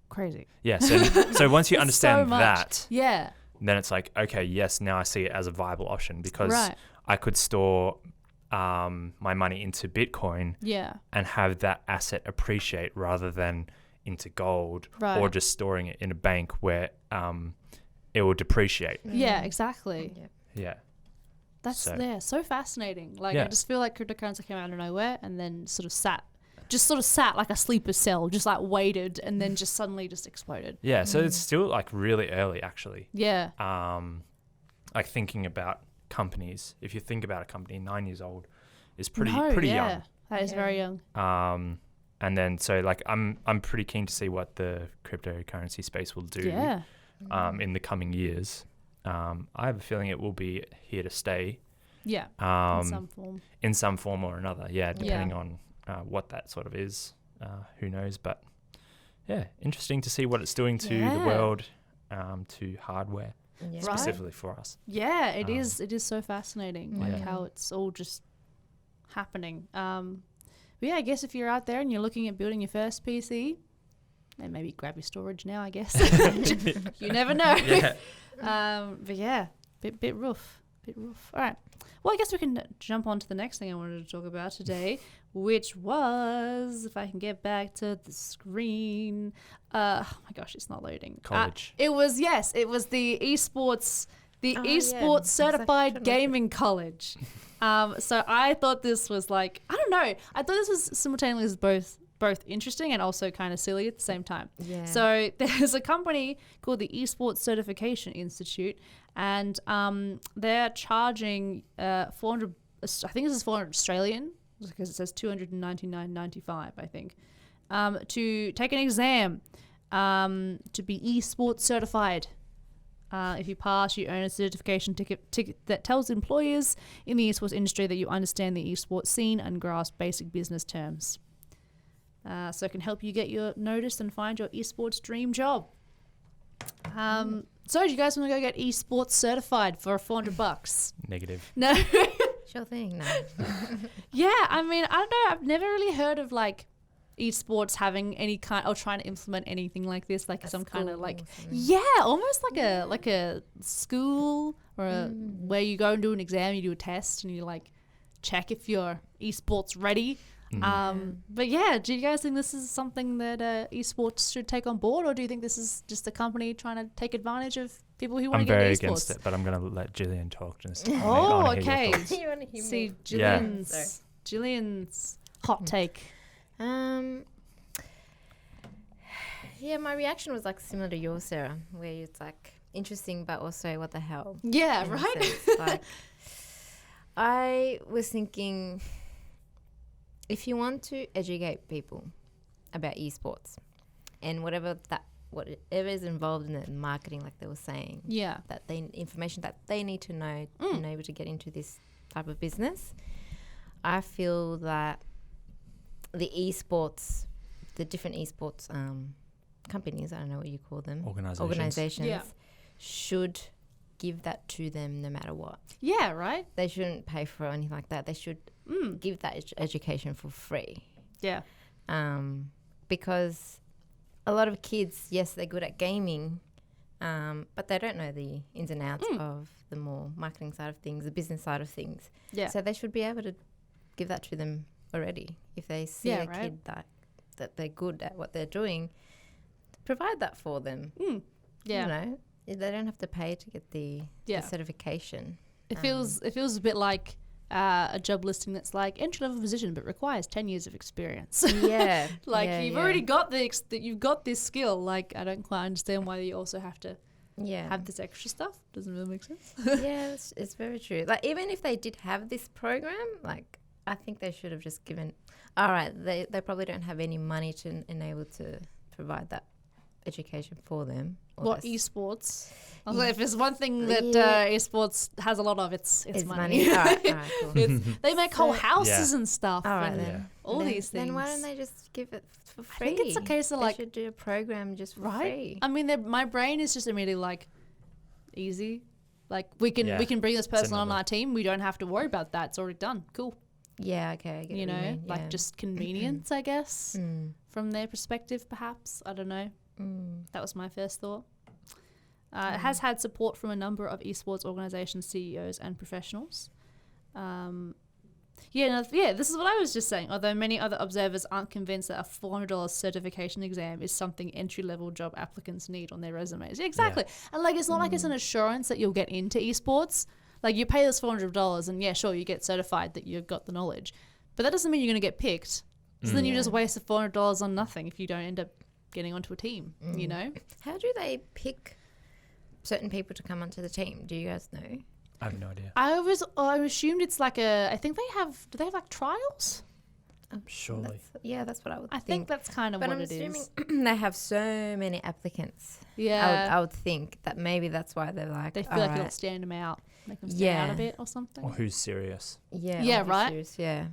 crazy. Yeah. So once you understand that, then it's like, okay, yes, now I see it as a viable option because I could store my money into Bitcoin and have that asset appreciate rather than into gold or just storing it in a bank where it will depreciate. Yeah, exactly. Yeah. That's so fascinating. Like I just feel like cryptocurrency came out of nowhere and then sort of sat like a sleeper cell, just like waited and then just suddenly just exploded. Yeah, so it's still like really early actually. Yeah. Like thinking about companies, if you think about a company 9 years old is pretty young. That is very young. And then so like I'm pretty keen to see what the cryptocurrency space will do in the coming years. I have a feeling it will be here to stay. Yeah. In some form or another. Yeah, depending on what that sort of is. Who knows? But yeah, interesting to see what it's doing to the world, to hardware specifically for us. Yeah, it is. It is so fascinating, like how it's all just happening. But yeah, I guess if you're out there and you're looking at building your first PC, then maybe grab your storage now, I guess. You never know. But yeah, bit rough. All right. Well, I guess we can jump on to the next thing I wanted to talk about today, which was, if I can get back to the screen. Oh my gosh, it's not loading. College. It was the eSports, eSports Certified Gaming College. So I thought this was like, I don't know. I thought this was simultaneously both interesting and also kind of silly at the same time. Yeah. So there's a company called the eSports Certification Institute, and they're charging 400. I think this is 400 Australian because it says 299.95. I think to take an exam to be eSports certified. If you pass, you earn a certification ticket that tells employers in the esports industry that you understand the esports scene and grasp basic business terms. So it can help you get your noticed and find your esports dream job. So do you guys want to go get esports certified for $400? Negative. No. Sure thing. No. Yeah, I mean, I don't know. I've never really heard of like esports having any kind or trying to implement anything like this, like some kind of like almost like a school or where you go and do an exam, you do a test and you like check if you're esports ready. But yeah, do you guys think this is something that esports should take on board, or do you think this is just a company trying to take advantage of people who want to get into esports? I'm very against it, but I'm going to let Gillian talk. Oh, okay. You want to hear see Gillian's hot take. Yeah, my reaction was like similar to yours, Sarah, where it's like interesting, but also what the hell? Yeah, right. Like, I was thinking, if you want to educate people about esports and whatever is involved in the marketing, like they were saying, that information that they need to know in order to get into this type of business, I feel that the different esports companies, I don't know what you call them, organizations should give that to them no matter what. Yeah, right. They shouldn't pay for anything like that. They should give that education for free. Yeah. Because a lot of kids, yes, they're good at gaming, but they don't know the ins and outs of the more marketing side of things, the business side of things. Yeah. So they should be able to give that to them already. If they see a kid that they're good at what they're doing, provide that for them. Yeah. You know, They don't have to pay to get the certification. It feels a bit like a job listing that's like entry-level position but requires 10 years of experience. Yeah. You've already got you've got this skill. Like, I don't quite understand why you also have to have this extra stuff. Doesn't really make sense. Yeah, it's very true. Like, even if they did have this program, like, I think they should have just given... All right, they probably don't have any money to enable to provide that education for them. What, eSports? If there's one thing that eSports has a lot of, it's money. All right, cool. They make whole houses and stuff. All right, then. All these things. Then why don't they just give it for free? I think it's a case of they should do a program just for free. I mean, my brain is just immediately like, easy. Like, we can bring this person on our team. We don't have to worry about that. It's already done. Cool. Yeah, okay. I get what you mean. Like just convenience, I guess, from their perspective, perhaps. I don't know. That was my first thought. It has had support from a number of esports organizations, CEOs, and professionals. This is what I was just saying. Although many other observers aren't convinced that a $400 certification exam is something entry-level job applicants need on their resumes. Yeah, exactly. Yeah. And like, it's not like it's an assurance that you'll get into esports. Like, you pay this $400 and you get certified that you've got the knowledge. But that doesn't mean you're going to get picked. So then you just waste the $400 on nothing if you don't end up getting onto a team, you know? How do they pick certain people to come onto the team? Do you guys know? I have no idea. I assumed it's like do they have like trials? Surely. That's what I would think. I think that's kind of what it is. But I'm assuming they have so many applicants. Yeah. I would think that maybe that's why they're like, they feel like it'll stand them out. Make them stand out a bit or something. Or who's serious. Yeah. Yeah, right? Serious, yeah.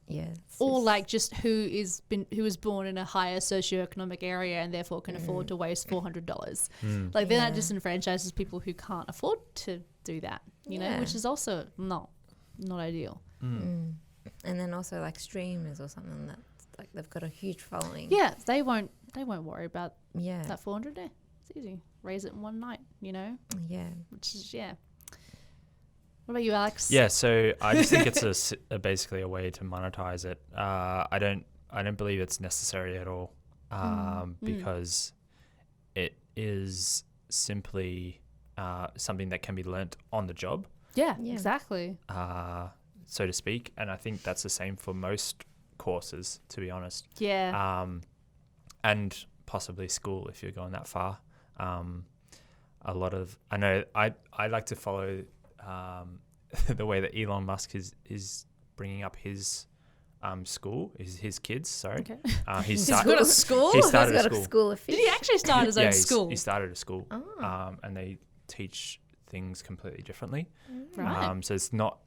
Yeah. Or like just who was born in a higher socioeconomic area and therefore can afford to waste $400. Like, they're not disenfranchises people who can't afford to do that, you know, which is also not ideal. And then also like streamers or something that's like they've got a huge following. Yeah, they won't worry about that 400 there. It's easy. Raise it in one night, you know? Yeah. Which is, What about you, Alex? Yeah, so I just think it's basically a way to monetize it. I don't believe it's necessary at all, because it is simply something that can be learnt on the job. Yeah, exactly. So to speak, and I think that's the same for most courses, to be honest. Yeah. And possibly school if you're going that far. I like to follow the way that Elon Musk is bringing up his school, his kids. Sorry, okay. He's got a school. He started a school. Did he actually start his own school? He started a school, Oh. and they teach things completely differently. Right. So it's not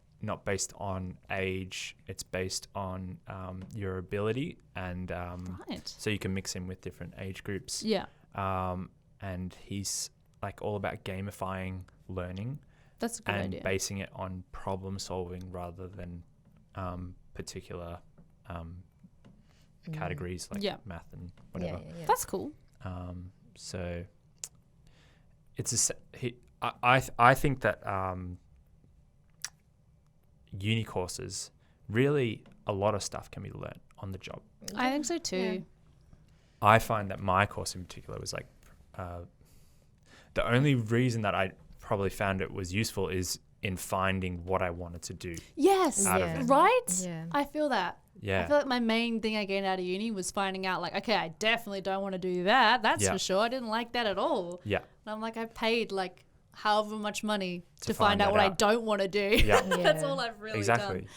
based on age. It's based on your ability, and so you can mix in with different age groups. Yeah. And he's like all about gamifying learning. That's a good idea. And basing it on problem solving rather than particular categories like math and whatever. Yeah. That's cool. So it's I think that uni courses, really a lot of stuff can be learnt on the job. I think so too. Yeah. I find that my course in particular was like the only reason that I probably found it was useful is in finding what I wanted to do. Yes. Out of it. Right? Yeah. I feel that. Yeah. I feel like my main thing I gained out of uni was finding out like, okay, I definitely don't want to do that. That's for sure. I didn't like that at all. Yeah. And I'm like, I paid like however much money to find out what I don't want to do. Yeah. That's all I've really done.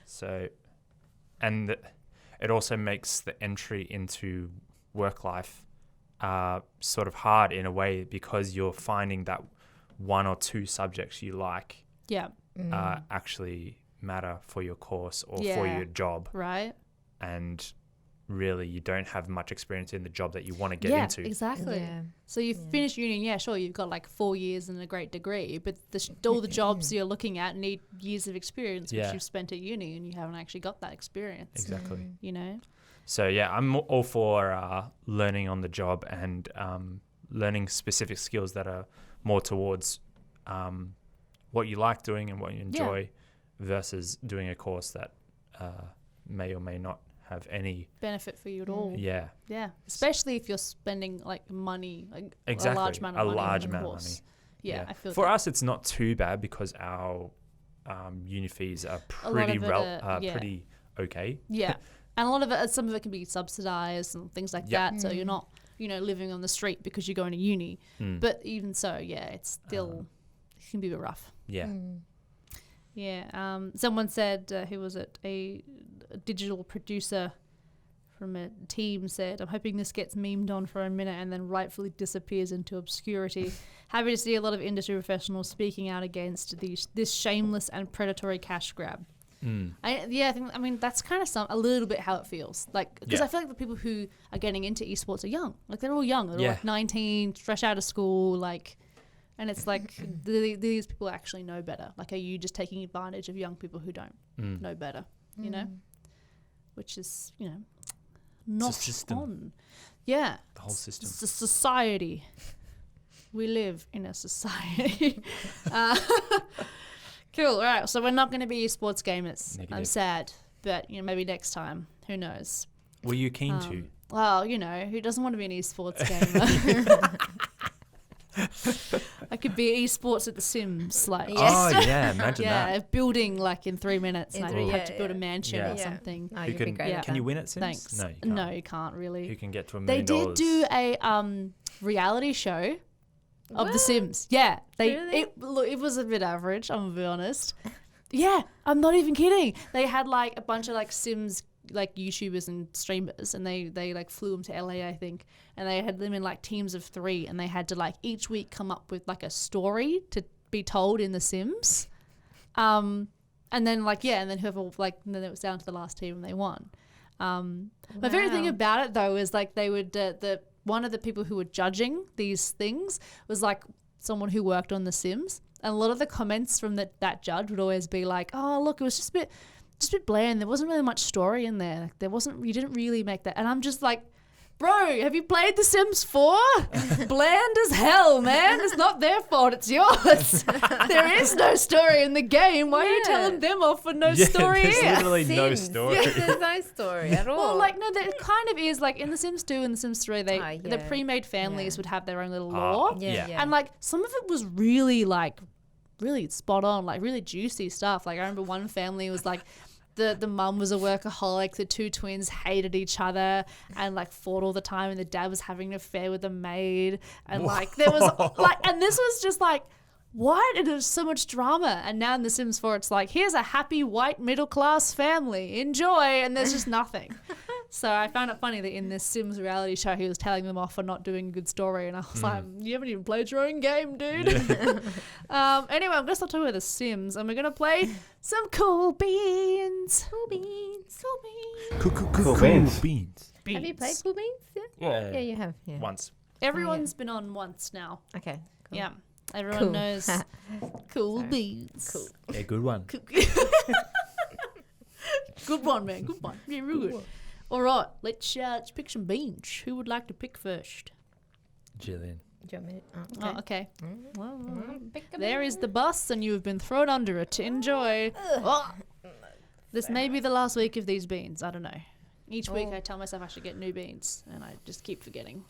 So, and it also makes the entry into work life sort of hard in a way because you're finding that one or two subjects you like actually matter for your course or for your job. Right. And really you don't have much experience in the job that you want to get into. Exactly. Yeah. So you finish uni, sure, you've got like 4 years and a great degree, but all the jobs you're looking at need years of experience, which you've spent at uni and you haven't actually got that experience. Exactly. You know? So yeah, I'm all for learning on the job and learning specific skills that are more towards what you like doing and what you enjoy versus doing a course that may or may not have any benefit for you at all. Yeah. Yeah, especially if you're spending like money, like Exactly. a large amount of money. Yeah, I feel for us it's not too bad because our uni fees are pretty pretty okay. Yeah, and a lot of it, some of it can be subsidized and things like that. So you're not, living on the street because you're going to uni. But even so, yeah, it's still it can be a bit rough. Yeah. Yeah. Someone said, who was it? A digital producer from a team said, "I'm hoping this gets memed on for a minute and then rightfully disappears into obscurity. Happy to see a lot of industry professionals speaking out against this shameless and predatory cash grab." I think that's kind of a little bit how it feels. Like, because I feel like the people who are getting into esports are young. Like, they're all young. They're all like 19, fresh out of school. Like, and it's like these people actually know better. Like, are you just taking advantage of young people who don't know better? You know, which is not it's a system. on. Yeah, The whole system. It's a society. We live in a society. Cool. All right. So we're not going to be esports gamers. Negative. I'm sad, but maybe next time. Who knows? Were you keen to? Well, who doesn't want to be an esports gamer? I could be esports at The Sims, like Oh yeah, imagine that. building like in 3 minutes. And I Cool. have to build a mansion Yeah. or something. No, Who you'd be can- great at Can that. you win at Sims? Thanks. No, you can't. No, you can't really. Who can get to $1 They million? did do a reality show of The What? Sims. Yeah, Really? it was a bit average. I'm gonna be honest. Yeah, I'm not even kidding. They had like a bunch of like Sims like YouTubers and streamers, and they like flew them to LA, I think, and they had them in like teams of 3, and they had to like each week come up with like a story to be told in The Sims, and then and then whoever and then it was down to the last team and they won. My favorite thing about it though is like they would the one of the people who were judging these things was like someone who worked on The Sims, and a lot of the comments from that judge would always be like, "Oh, look, it was just a bit bland. There wasn't really much story in there. You didn't really make that." And I'm just like, bro, have you played The Sims 4? Bland as hell, man. It's not their fault. It's yours. There is no story in the game. Why are you telling them off for no story There's here? literally no Sims. story. There's no story at all. Well, like, no, there kind of is. Like, in The Sims 2 and The Sims 3, the pre-made families would have their own little lore. Yeah. Yeah. And, like, some of it was really spot on, like, really juicy stuff. Like, I remember one family was, like, the mum was a workaholic, the 2 twins hated each other and, like, fought all the time, and the dad was having an affair with the maid. And, like, there was, like, and this was just, like, what? And there's so much drama. And now in The Sims 4, it's like, here's a happy white middle-class family. Enjoy. And there's just nothing. So I found it funny that in this Sims reality show, he was telling them off for not doing a good story. And I was like, you haven't even played your own game, dude. Anyway, I'm going to stop talking about The Sims, and we're going to play some cool beans. Cool beans. Cool beans. Cool beans. Have you played Cool Beans? Yeah. Yeah, you have. Yeah. Once. Everyone's been on once now. Okay. Cool. Yeah. Everyone Cool. knows cool Sorry. beans. Cool. Yeah, good one. Good one, man. Good one. Yeah, real good. All right, let's pick some beans. Who would like to pick first? Gillian. Do you want me to? Oh, okay. Well, Pick a there bean. is the bus, and you have been thrown under it. Enjoy. Oh. This may be the last week of these beans. I don't know. Each week I tell myself I should get new beans, and I just keep forgetting.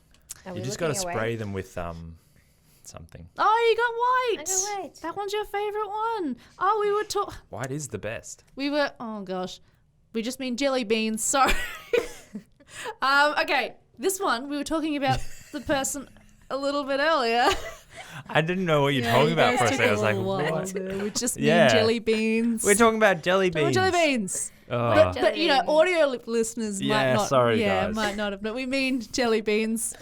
Are You we just got to looking away? spray them with something. Oh, you got white. I got white. That one's your favorite one. Oh, we were White is the best. oh gosh. We just mean jelly beans. Sorry. Okay. This one, we were talking about the person a little bit earlier. I didn't know what you're talking about for a second. I was like, what? We just mean Yeah. jelly beans. We're talking about jelly Talking beans. about jelly beans. Oh. But audio listeners might Yeah, not. sorry, guys. Might not have. But we mean jelly beans.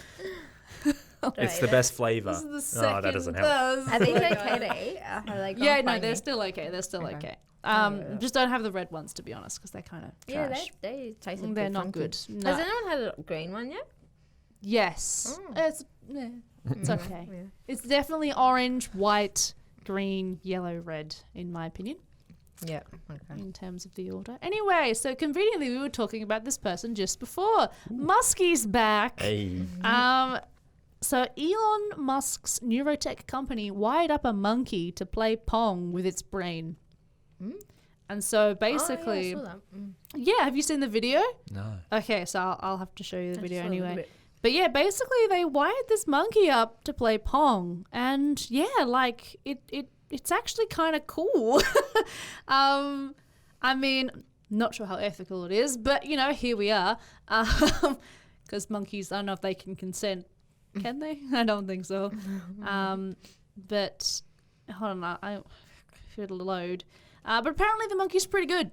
It's the best flavor. This is the No, second. that doesn't help. Are these okay to eat? Have they gone Yeah, no, fine they're yet? still okay. They're still Okay. okay. Yeah. Just don't have the red ones, to be honest, because they're kind of Yeah, trash. they taste a They're bit not funky. good. No. Has anyone had a green one yet? Yes. Oh. It's okay. Yeah. It's definitely orange, white, green, yellow, red, in my opinion, Yeah. Okay. in terms of the order. Anyway, so conveniently, we were talking about this person just before. Muskie's back. Hey. So Elon Musk's neurotech company wired up a monkey to play Pong with its brain. And so basically, I saw that. yeah, have you seen the video? No. Okay, so I'll have to show you the I video saw a little anyway. bit. But yeah, basically they wired this monkey up to play Pong, and yeah, like it's actually kind of cool. I mean, not sure how ethical it is, but you know, here we are. Because monkeys, I don't know if they can consent. Can they? I don't think so. But hold on, I should load. But apparently the monkey's pretty good.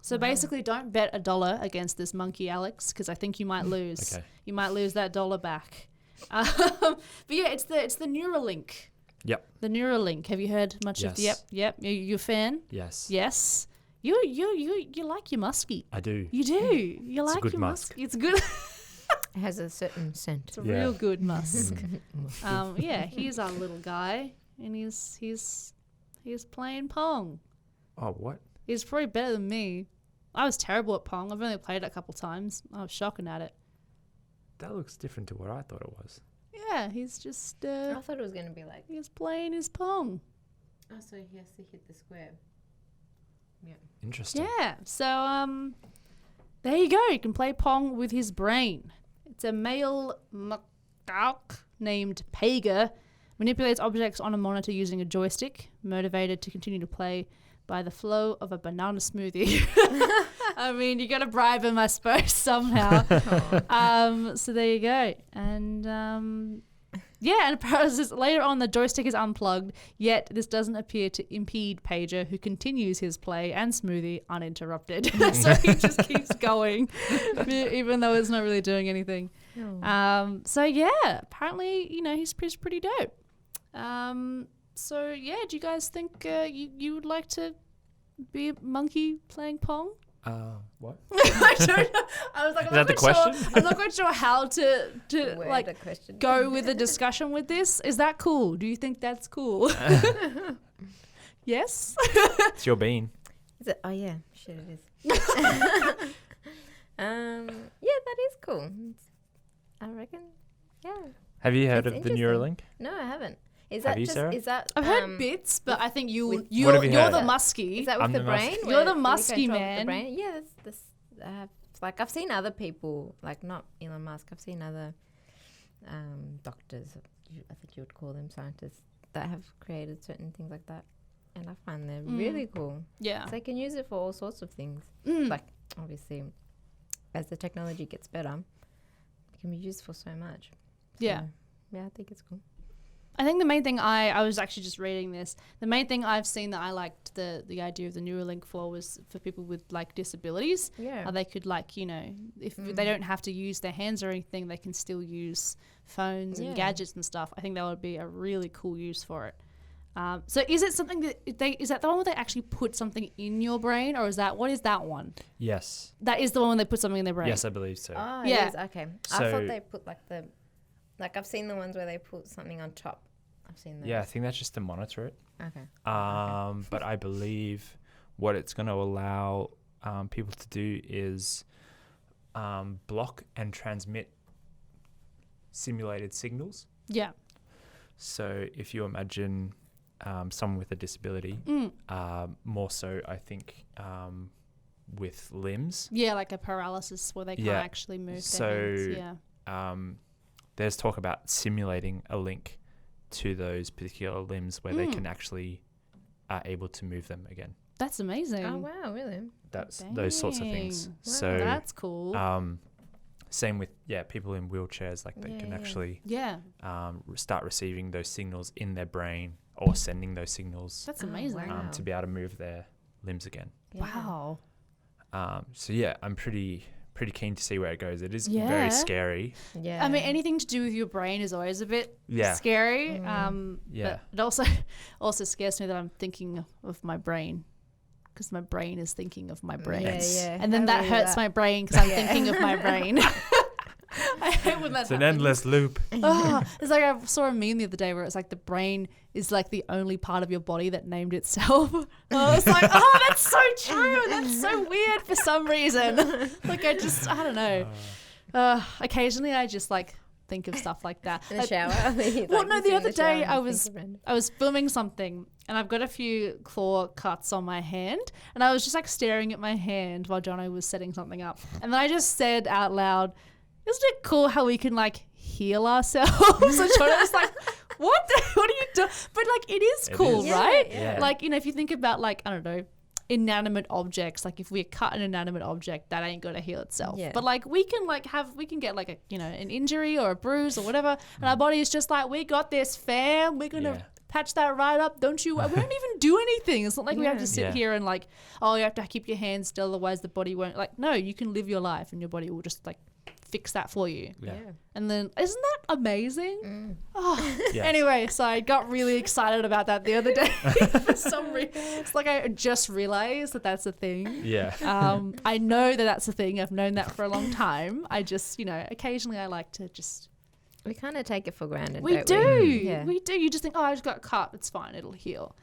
So basically, don't bet $1 against this monkey, Alex, because I think you might lose. Okay. You might lose that $1 back. But yeah, it's the Neuralink. Yep. The Neuralink. Have you heard much of? Yes. Yep. You a fan? Yes. Yes. You like your musky. I do. You do. You It's a like good your musk. It's good. It has a certain scent. It's a Yeah. real good musk. Yeah, he's our little guy, and he's playing Pong. Oh, what? He's probably better than me. I was terrible at Pong. I've only played it a couple times. I was shocking at it. That looks different to what I thought it was. Yeah, he's just I thought it was going to be like, he's playing his Pong. oh, so he has to hit the square. Yeah. Interesting. Yeah. So there you go. You can play Pong with his brain. It's a male macaque named Pager. Manipulates objects on a monitor using a joystick, motivated to continue to play by the flow of a banana smoothie. I mean, you got to bribe him, I suppose, somehow. So there you go. And yeah, and apparently later on the joystick is unplugged, yet this doesn't appear to impede Pager, who continues his play and smoothie uninterrupted. So he just keeps going, even though it's not really doing anything. So yeah, apparently, you know, he's pretty dope. So yeah, do you guys think you would like to be a monkey playing Pong? What? I don't know. I was like, Is that the question? I'm not quite sure how to Word like the question. go with the discussion with this. Is that cool? Do you think that's cool? Yes. It's your bean. Is it? Oh yeah, shit it is. Yeah, that is cool. I reckon. Yeah. Have you heard It's of the interesting. Neuralink? No, I haven't. Is Have that you, just? Sarah? Is that? I've heard bits, but I think What have you're you the heard? musky. Is that with I'm the the brain? musky. You're where the you musky control man. The brain? Yeah, that's I have, like I've seen other people, like not Elon Musk. I've seen other doctors. I think you would call them scientists that have created certain things like that, and I find they're really cool. Yeah. So they can use it for all sorts of things. Mm. Like obviously, as the technology gets better, it can be used for so much. Yeah. So, yeah, I think it's cool. I think the main thing I was actually just reading this. The main thing I've seen that I liked the idea of the Neuralink for was for people with like disabilities. Yeah. How they could like, you know, if they don't have to use their hands or anything, they can still use phones and gadgets and stuff. I think that would be a really cool use for it. So is it something that is that the one where they actually put something in your brain, or is that what is that one? Yes. That is the one where they put something in their brain. Yes, I believe so. Oh, Yeah. it is? Okay. I So- thought they put like I've seen the ones where they put something on top. I've seen those. Yeah, I think that's just to monitor it. Okay. But I believe what it's going to allow people to do is block and transmit simulated signals. Yeah. So if you imagine someone with a disability, more so I think with limbs. Yeah, like a paralysis where they can't Yeah. actually move So, their hands. Yeah. There's talk about simulating a link to those particular limbs where they can actually are able to move them again. That's amazing. Oh wow, really? That's those sorts of things. Dang. So That's cool. same with people in wheelchairs, like they can actually yeah. start receiving those signals in their brain or sending those signals That's amazing. wow. to be able to move their limbs again. Yeah. Wow. So yeah, I'm pretty keen to see where it goes. It is Yeah. very scary. Yeah. I mean, anything to do with your brain is always a bit scary. Yeah. But it also scares me that I'm thinking of my brain, because my brain is thinking of my brain. Yeah. And then that hurts my brain because I'm thinking of my brain. I hate when that It's an happens. endless loop. Oh, it's like I saw a meme the other day where it's like the brain is like the only part of your body that named itself. I was like, oh, that's so true. That's so weird for some reason. Like I don't know. Occasionally I just like think of stuff like that. In the shower. Well, no, the other day I was filming something and I've got a few claw cuts on my hand and I was just like staring at my hand while Jono was setting something up. And then I just said out loud, isn't it cool how we can like heal ourselves? And Jono was like, what are you doing? But like, it is cool, right? Yeah. Like, you know, if you think about like, I don't know, inanimate objects, like if we cut an inanimate object, that ain't gonna heal itself. But like we can get like a, you know, an injury or a bruise or whatever, and our body is just like, we got this, fam, we're gonna patch that right up, don't you? We don't even do anything. It's not like we have to sit here and like, oh, you have to keep your hands still, otherwise the body won't. Like, no, you can live your life and your body will just like fix that for you. And then isn't that amazing? Anyway, so I got really excited about that the other day for some reason. It's like I just realized that that's a thing. I know that that's a thing. I've known that for a long time. I just, you know, occasionally I like to just, we kind of take it for granted. We don't do. we? We do. You just think, oh, I just got cut, it's fine, it'll heal.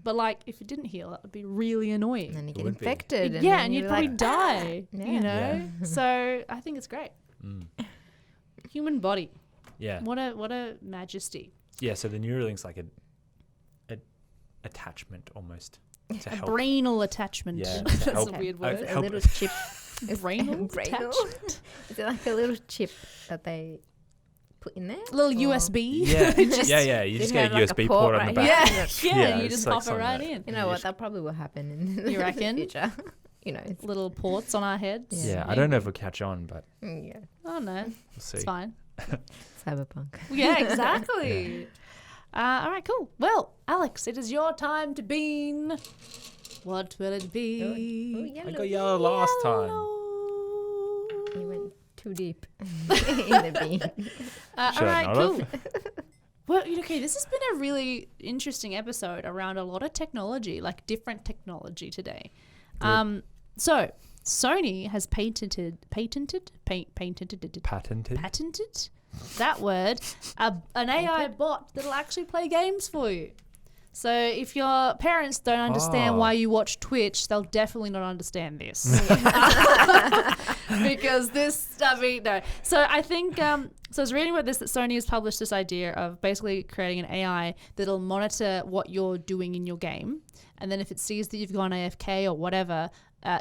But like if it didn't heal, that would be really annoying. And then you get infected. And you'd probably die. You know. So I think it's great. Human body. What a majesty. So the Neuralink's like a attachment almost to help. Brainal attachment. That's a weird word. A little chip. Brainal attachment. Is it like a little chip that they put in there? A little USB. You just get a USB port on the back. You just pop it right in. You know what? That probably will happen in the future. You know, little ports on our heads. I don't know if it'll catch on, but oh no, we'll see. It's fine. Cyberpunk. Yeah, exactly. All right, cool. Well, Alex, it is your time to bean. What will it be? Oh, I got yellow last time. You went too deep in the bean. All right, cool. Well, okay, this has been a really interesting episode around a lot of technology, like different technology today. So Sony has patented that word, an AI bot that'll actually play games for you. So if your parents don't understand why you watch Twitch, they'll definitely not understand this. Because this, I mean, no. So I think, so I was reading about this, that Sony has published this idea of basically creating an AI that'll monitor what you're doing in your game. And then if it sees that you've gone AFK or whatever,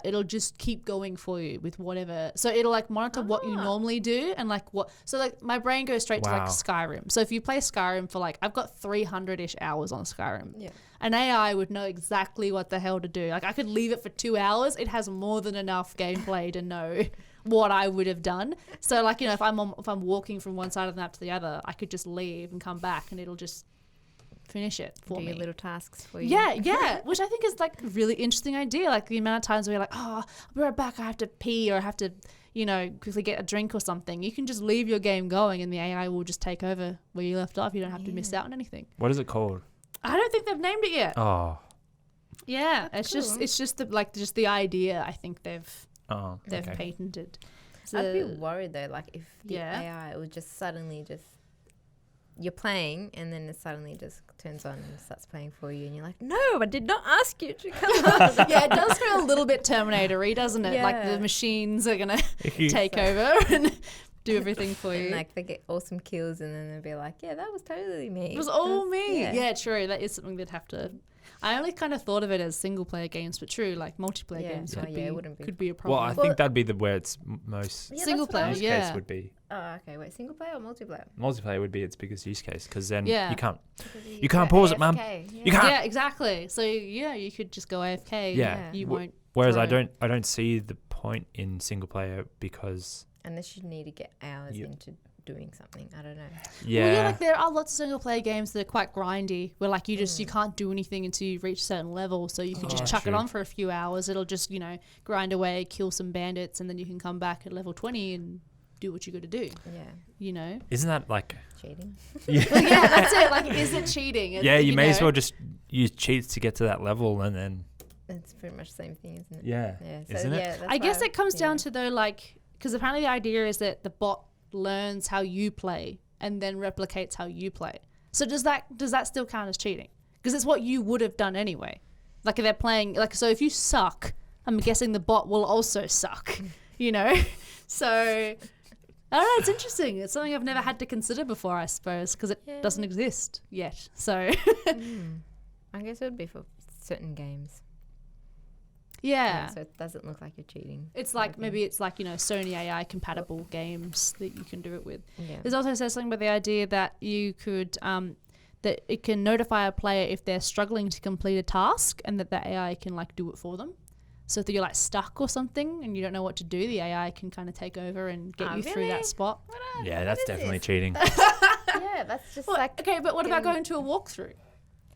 it'll just keep going for you with whatever. So it'll like monitor what you normally do and like what. So like my brain goes straight to like Skyrim. So if you play Skyrim for like, I've got 300-ish hours on Skyrim. Yeah. An AI would know exactly what the hell to do. Like I could leave it for 2 hours. It has more than enough gameplay to know what I would have done. So like, you know, if I'm walking from one side of the map to the other, I could just leave and come back and it'll just finish it for me. Do your little tasks for you. Yeah, which I think is like a really interesting idea. Like the amount of times where you're like, oh, I'll be right back, I have to pee or I have to, you know, quickly get a drink or something. You can just leave your game going and the AI will just take over where you left off. You don't have to miss out on anything. What is it called? I don't think they've named it yet. Oh. Yeah, it's cool. just the idea I think they've okay. patented. So I'd be worried though, like if the AI would just suddenly you're playing and then it suddenly just turns on and starts playing for you and you're like, no, I did not ask you to come on. Yeah, it does feel a little bit Terminator-y, doesn't it? Yeah. Like the machines are going to take over and do everything for you. And like they get awesome kills and then they'll be like, yeah, that was totally me. It was all me. Yeah, true. That is something they'd have to... I only kind of thought of it as single-player games, but true, like multiplayer games could be a problem. Well, I think that'd be where it's most... single-player, use case would be. Oh, okay. Wait, single-player or multiplayer? Multiplayer would be its biggest use case because then you can't pause it, mum. You can't. Yeah, exactly. So, you could just go AFK. Yeah. You won't... Whereas I don't see the point in single-player because... Unless you need to get hours into doing something. I don't know. Yeah. Well, like there are lots of single player games that are quite grindy where like you can't do anything until you reach a certain level. So you can just chuck it on for a few hours. It'll just, grind away, kill some bandits, and then you can come back at level 20 and do what you got to do. Yeah. Isn't that like cheating? Yeah, that's it. Like, is it cheating? You may as well just use cheats to get to that level and then... It's pretty much the same thing, isn't it? Yeah. So isn't it? I guess it comes down to though, like, because apparently the idea is that the bot learns how you play and then replicates how you play. So does that still count as cheating? Because it's what you would have done anyway. Like if they're playing, like, so if you suck, I'm guessing the bot will also suck, So I don't know, it's interesting. It's something I've never had to consider before, I suppose, because it doesn't exist yet. So I guess it would be for certain games. Yeah. So it doesn't look like you're cheating. It's like, maybe it's like, Sony AI compatible games that you can do it with. Yeah. There's also says something about the idea that you could, that it can notify a player if they're struggling to complete a task and that the AI can like do it for them. So if you're like stuck or something and you don't know what to do, the AI can kind of take over and get you through that spot. Yeah, that's definitely cheating. Yeah, that's just okay, but what about going to a walkthrough?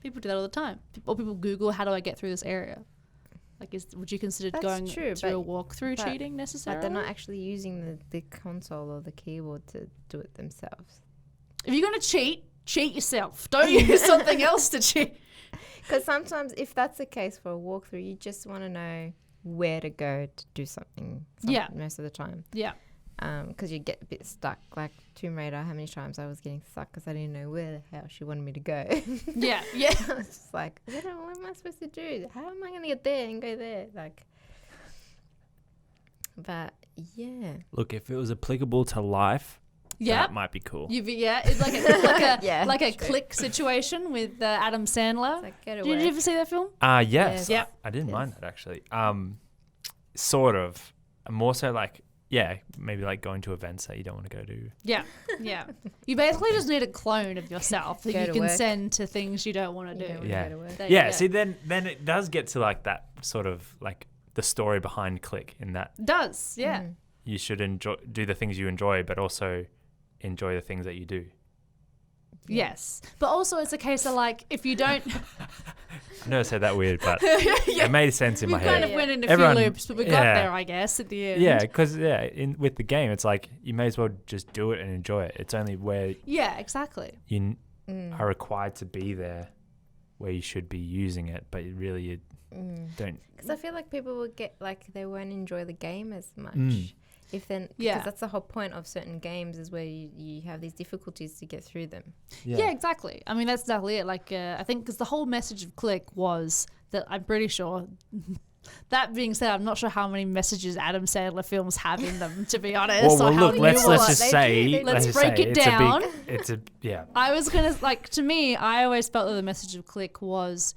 People do that all the time. Or people Google, how do I get through this area? Like, would you consider going through a walkthrough cheating necessarily? But they're not actually using the console or the keyboard to do it themselves. If you're going to cheat yourself. Don't use something else to cheat. Because sometimes if that's the case for a walkthrough, you just want to know where to go to do something most of the time. Yeah. Because you get a bit stuck. Like Tomb Raider, how many times I was getting stuck because I didn't know where the hell she wanted me to go. Yeah. I was just like, what am I supposed to do? How am I going to get there and go there? Like, but yeah. Look, if it was applicable to life, that might be cool. It's like a click situation with Adam Sandler. Like, Did you ever see that film? Yes. Yeah. I didn't mind that actually. Sort of. More so like, maybe like going to events that you don't want to go to. Yeah. Yeah. You basically just need a clone of yourself that you can send to things you don't want to do. Yeah. See, then it does get to like that sort of like the story behind Click in that. It does. Yeah. You should do the things you enjoy, but also enjoy the things that you do. Yes. But also it's a case of like, if you don't... I know I said that weird, but it made sense in my head. We kind of went in a few loops, but we got there, I guess, at the end. Yeah, because with the game, it's like you may as well just do it and enjoy it. It's only where exactly. You are required to be there where you should be using it, but you don't. Because I feel like people would get like they won't enjoy the game as much. Because that's the whole point of certain games is where you have these difficulties to get through them. Yeah, exactly. I mean, that's exactly it. Like, I think because the whole message of Click was that I'm pretty sure. That being said, I'm not sure how many messages Adam Sandler films have in them, to be honest. Well, look, let's just say... Let's break it down. Yeah. I was going to, like, to me, I always felt that the message of Click was...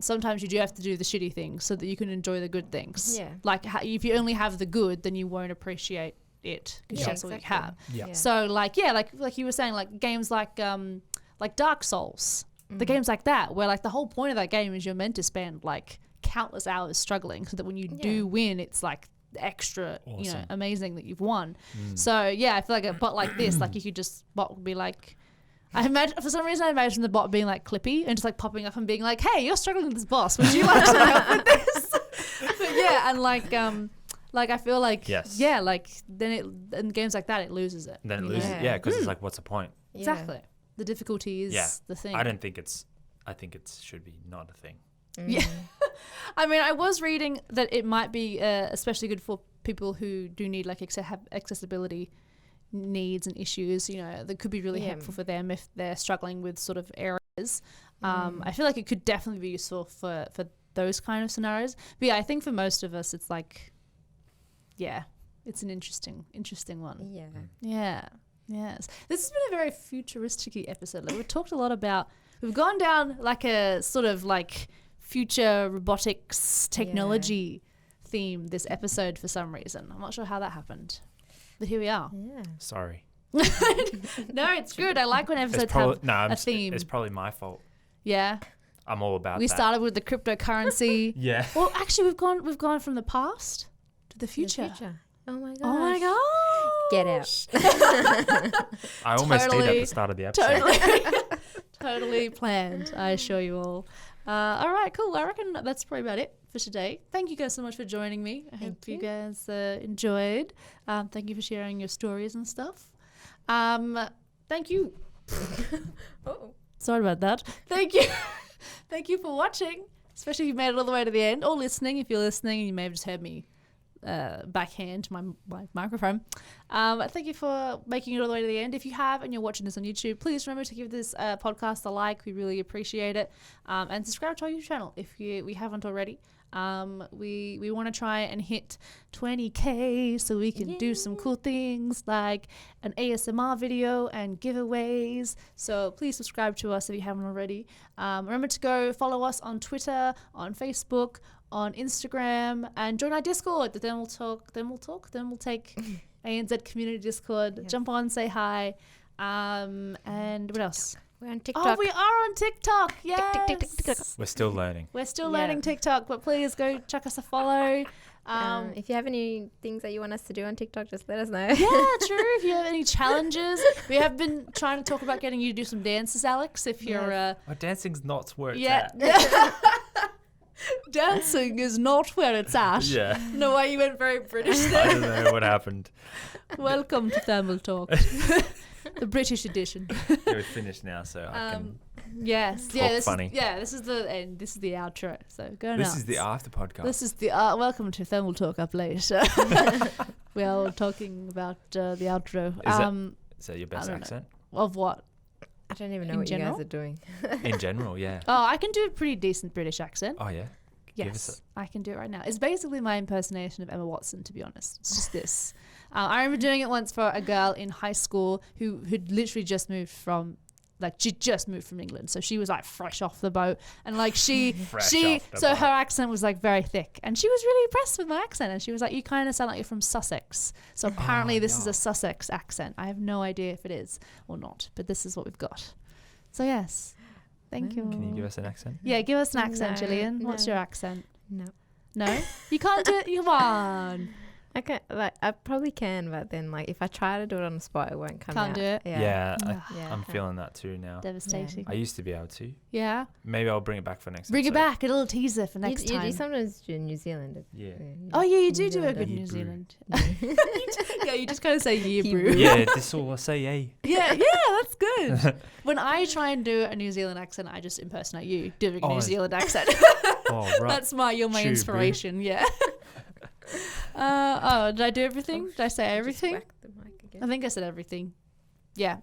sometimes you do have to do the shitty things so that you can enjoy the good things. Yeah. Like if you only have the good, then you won't appreciate it because that's all you have. Yeah. So like you were saying, like games like Dark Souls, the games like that, where like the whole point of that game is you're meant to spend like countless hours struggling so that when you do win, it's like extra, awesome. Amazing that you've won. So yeah, I feel like a bot like this, like you could just bot would be like. I imagine, for some reason, I imagine the bot being like Clippy and just like popping up and being like, "Hey, you're struggling with this boss. Would you like to help with this?" But yeah, and like I feel like like then in games like that it loses it. Then it loses, because it's like, what's the point? Exactly. The difficulty is the thing. I think it should be not a thing. Yeah. I mean, I was reading that it might be especially good for people who do need like have accessibility needs and issues, that could be really helpful for them if they're struggling with sort of areas. I feel like it could definitely be useful for those kind of scenarios. But yeah, I think for most of us, it's like, it's an interesting one. Yeah. Yeah. Yes. This has been a very futuristic-y episode. Like, we've gone down like a sort of like future robotics technology theme this episode for some reason. I'm not sure how that happened. But here we are. Yeah. Sorry. No, it's good. I like when episodes have a theme. It's probably my fault. Yeah. I'm all about that. We started with the cryptocurrency. Yeah. Well, actually, we've gone from the past to the future. Oh my gosh. Oh my gosh. Get out. I almost did at the start of the episode. Totally planned, I assure you all. All right, cool. I reckon that's probably about it for today. Thank you guys so much for joining me. I hope you guys enjoyed. Thank you for sharing your stories and stuff. Thank you. Sorry about that. Thank you. Thank you for watching, especially if you made it all the way to the end, or listening. If you're listening, you may have just heard me backhand my microphone. Thank you for making it all the way to the end. If you have and you're watching this on YouTube, please remember to give this podcast a like. We really appreciate it. And subscribe to our YouTube channel if we haven't already. We want to try and hit 20k so we can do some cool things like an ASMR video and giveaways. So please subscribe to us if you haven't already. Remember to go follow us on Twitter, on Facebook, on Instagram, and join our Discord, the Thermaltake ANZ community Discord. Yes. Jump on, say hi. And what else? We're on TikTok. Oh, we are on TikTok. Yes. We're still learning. We're still learning TikTok, but please go chuck us a follow. If you have any things that you want us to do on TikTok, just let us know. Yeah, true. If you have any challenges, we have been trying to talk about getting you to do some dances, Alex. If you're dancing's not where it's at. Dancing is not where it's at. Yeah. No way, you went very British there. I don't know what happened. Welcome to Thermaltalk, the British edition. We're finished now, so I can. Yes. Talk funny. This is the end. This is the outro. So go now. This is the after podcast. This is the welcome to Thermaltalk up late. We are talking about the outro. Is that your best accent? Of what? I don't even know what you guys are doing. In general, yeah. Oh, I can do a pretty decent British accent. Oh, yeah? Yes, I can do it right now. It's basically my impersonation of Emma Watson, to be honest. It's just this. I remember doing it once for a girl in high school who'd literally just moved from, she just moved from England. So she was like fresh off the boat. And like so her accent was like very thick. And she was really impressed with my accent. And she was like, you kind of sound like you're from Sussex. So apparently this is a Sussex accent. I have no idea if it is or not, but this is what we've got. So yes. Thank you. Can you give us an accent? Yeah, give us an accent, Gillian. No. What's your accent? No. No? You can't do it? Come on. I can, I probably can, but then if I try to do it on the spot, it won't come out. Can't do it? Yeah, I'm feeling that too now. Devastating. I used to be able to. Yeah? Maybe I'll bring it back for next Bring it back, a little teaser for next time. You sometimes do New Zealand. Yeah. Oh, yeah, you do a good New Zealand. Yeah, you just kind of say yeah, brew. Yeah, this all I say, yay. Yeah, that's good. When I try and do a New Zealand accent, I just impersonate you doing a New Zealand accent. Oh, right. That's my inspiration, yeah. Did I do everything? Did I say everything? I think I said everything. Yeah.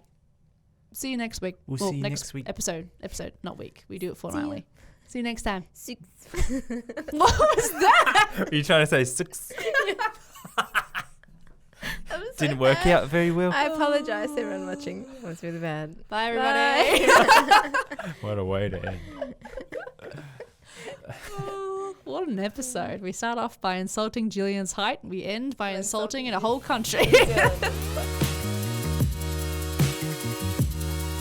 See you next week. We'll see you next week. Episode, not week. We do it fortnightly. See you next time. 6. What was that? Are you trying to say 6? Didn't work out very well. I apologize to everyone watching. It was really bad. Bye, everybody. Bye. What a way to end. What an episode. We start off by insulting Gillian's height. We end by insulting a whole country.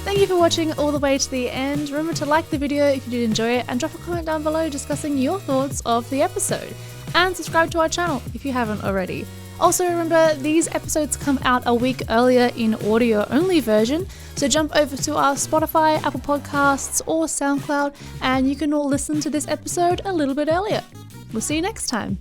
Thank you for watching all the way to the end. Remember to like the video if you did enjoy it and drop a comment down below discussing your thoughts of the episode. And subscribe to our channel if you haven't already. Also remember, these episodes come out a week earlier in audio-only version, so jump over to our Spotify, Apple Podcasts or SoundCloud and you can all listen to this episode a little bit earlier. We'll see you next time.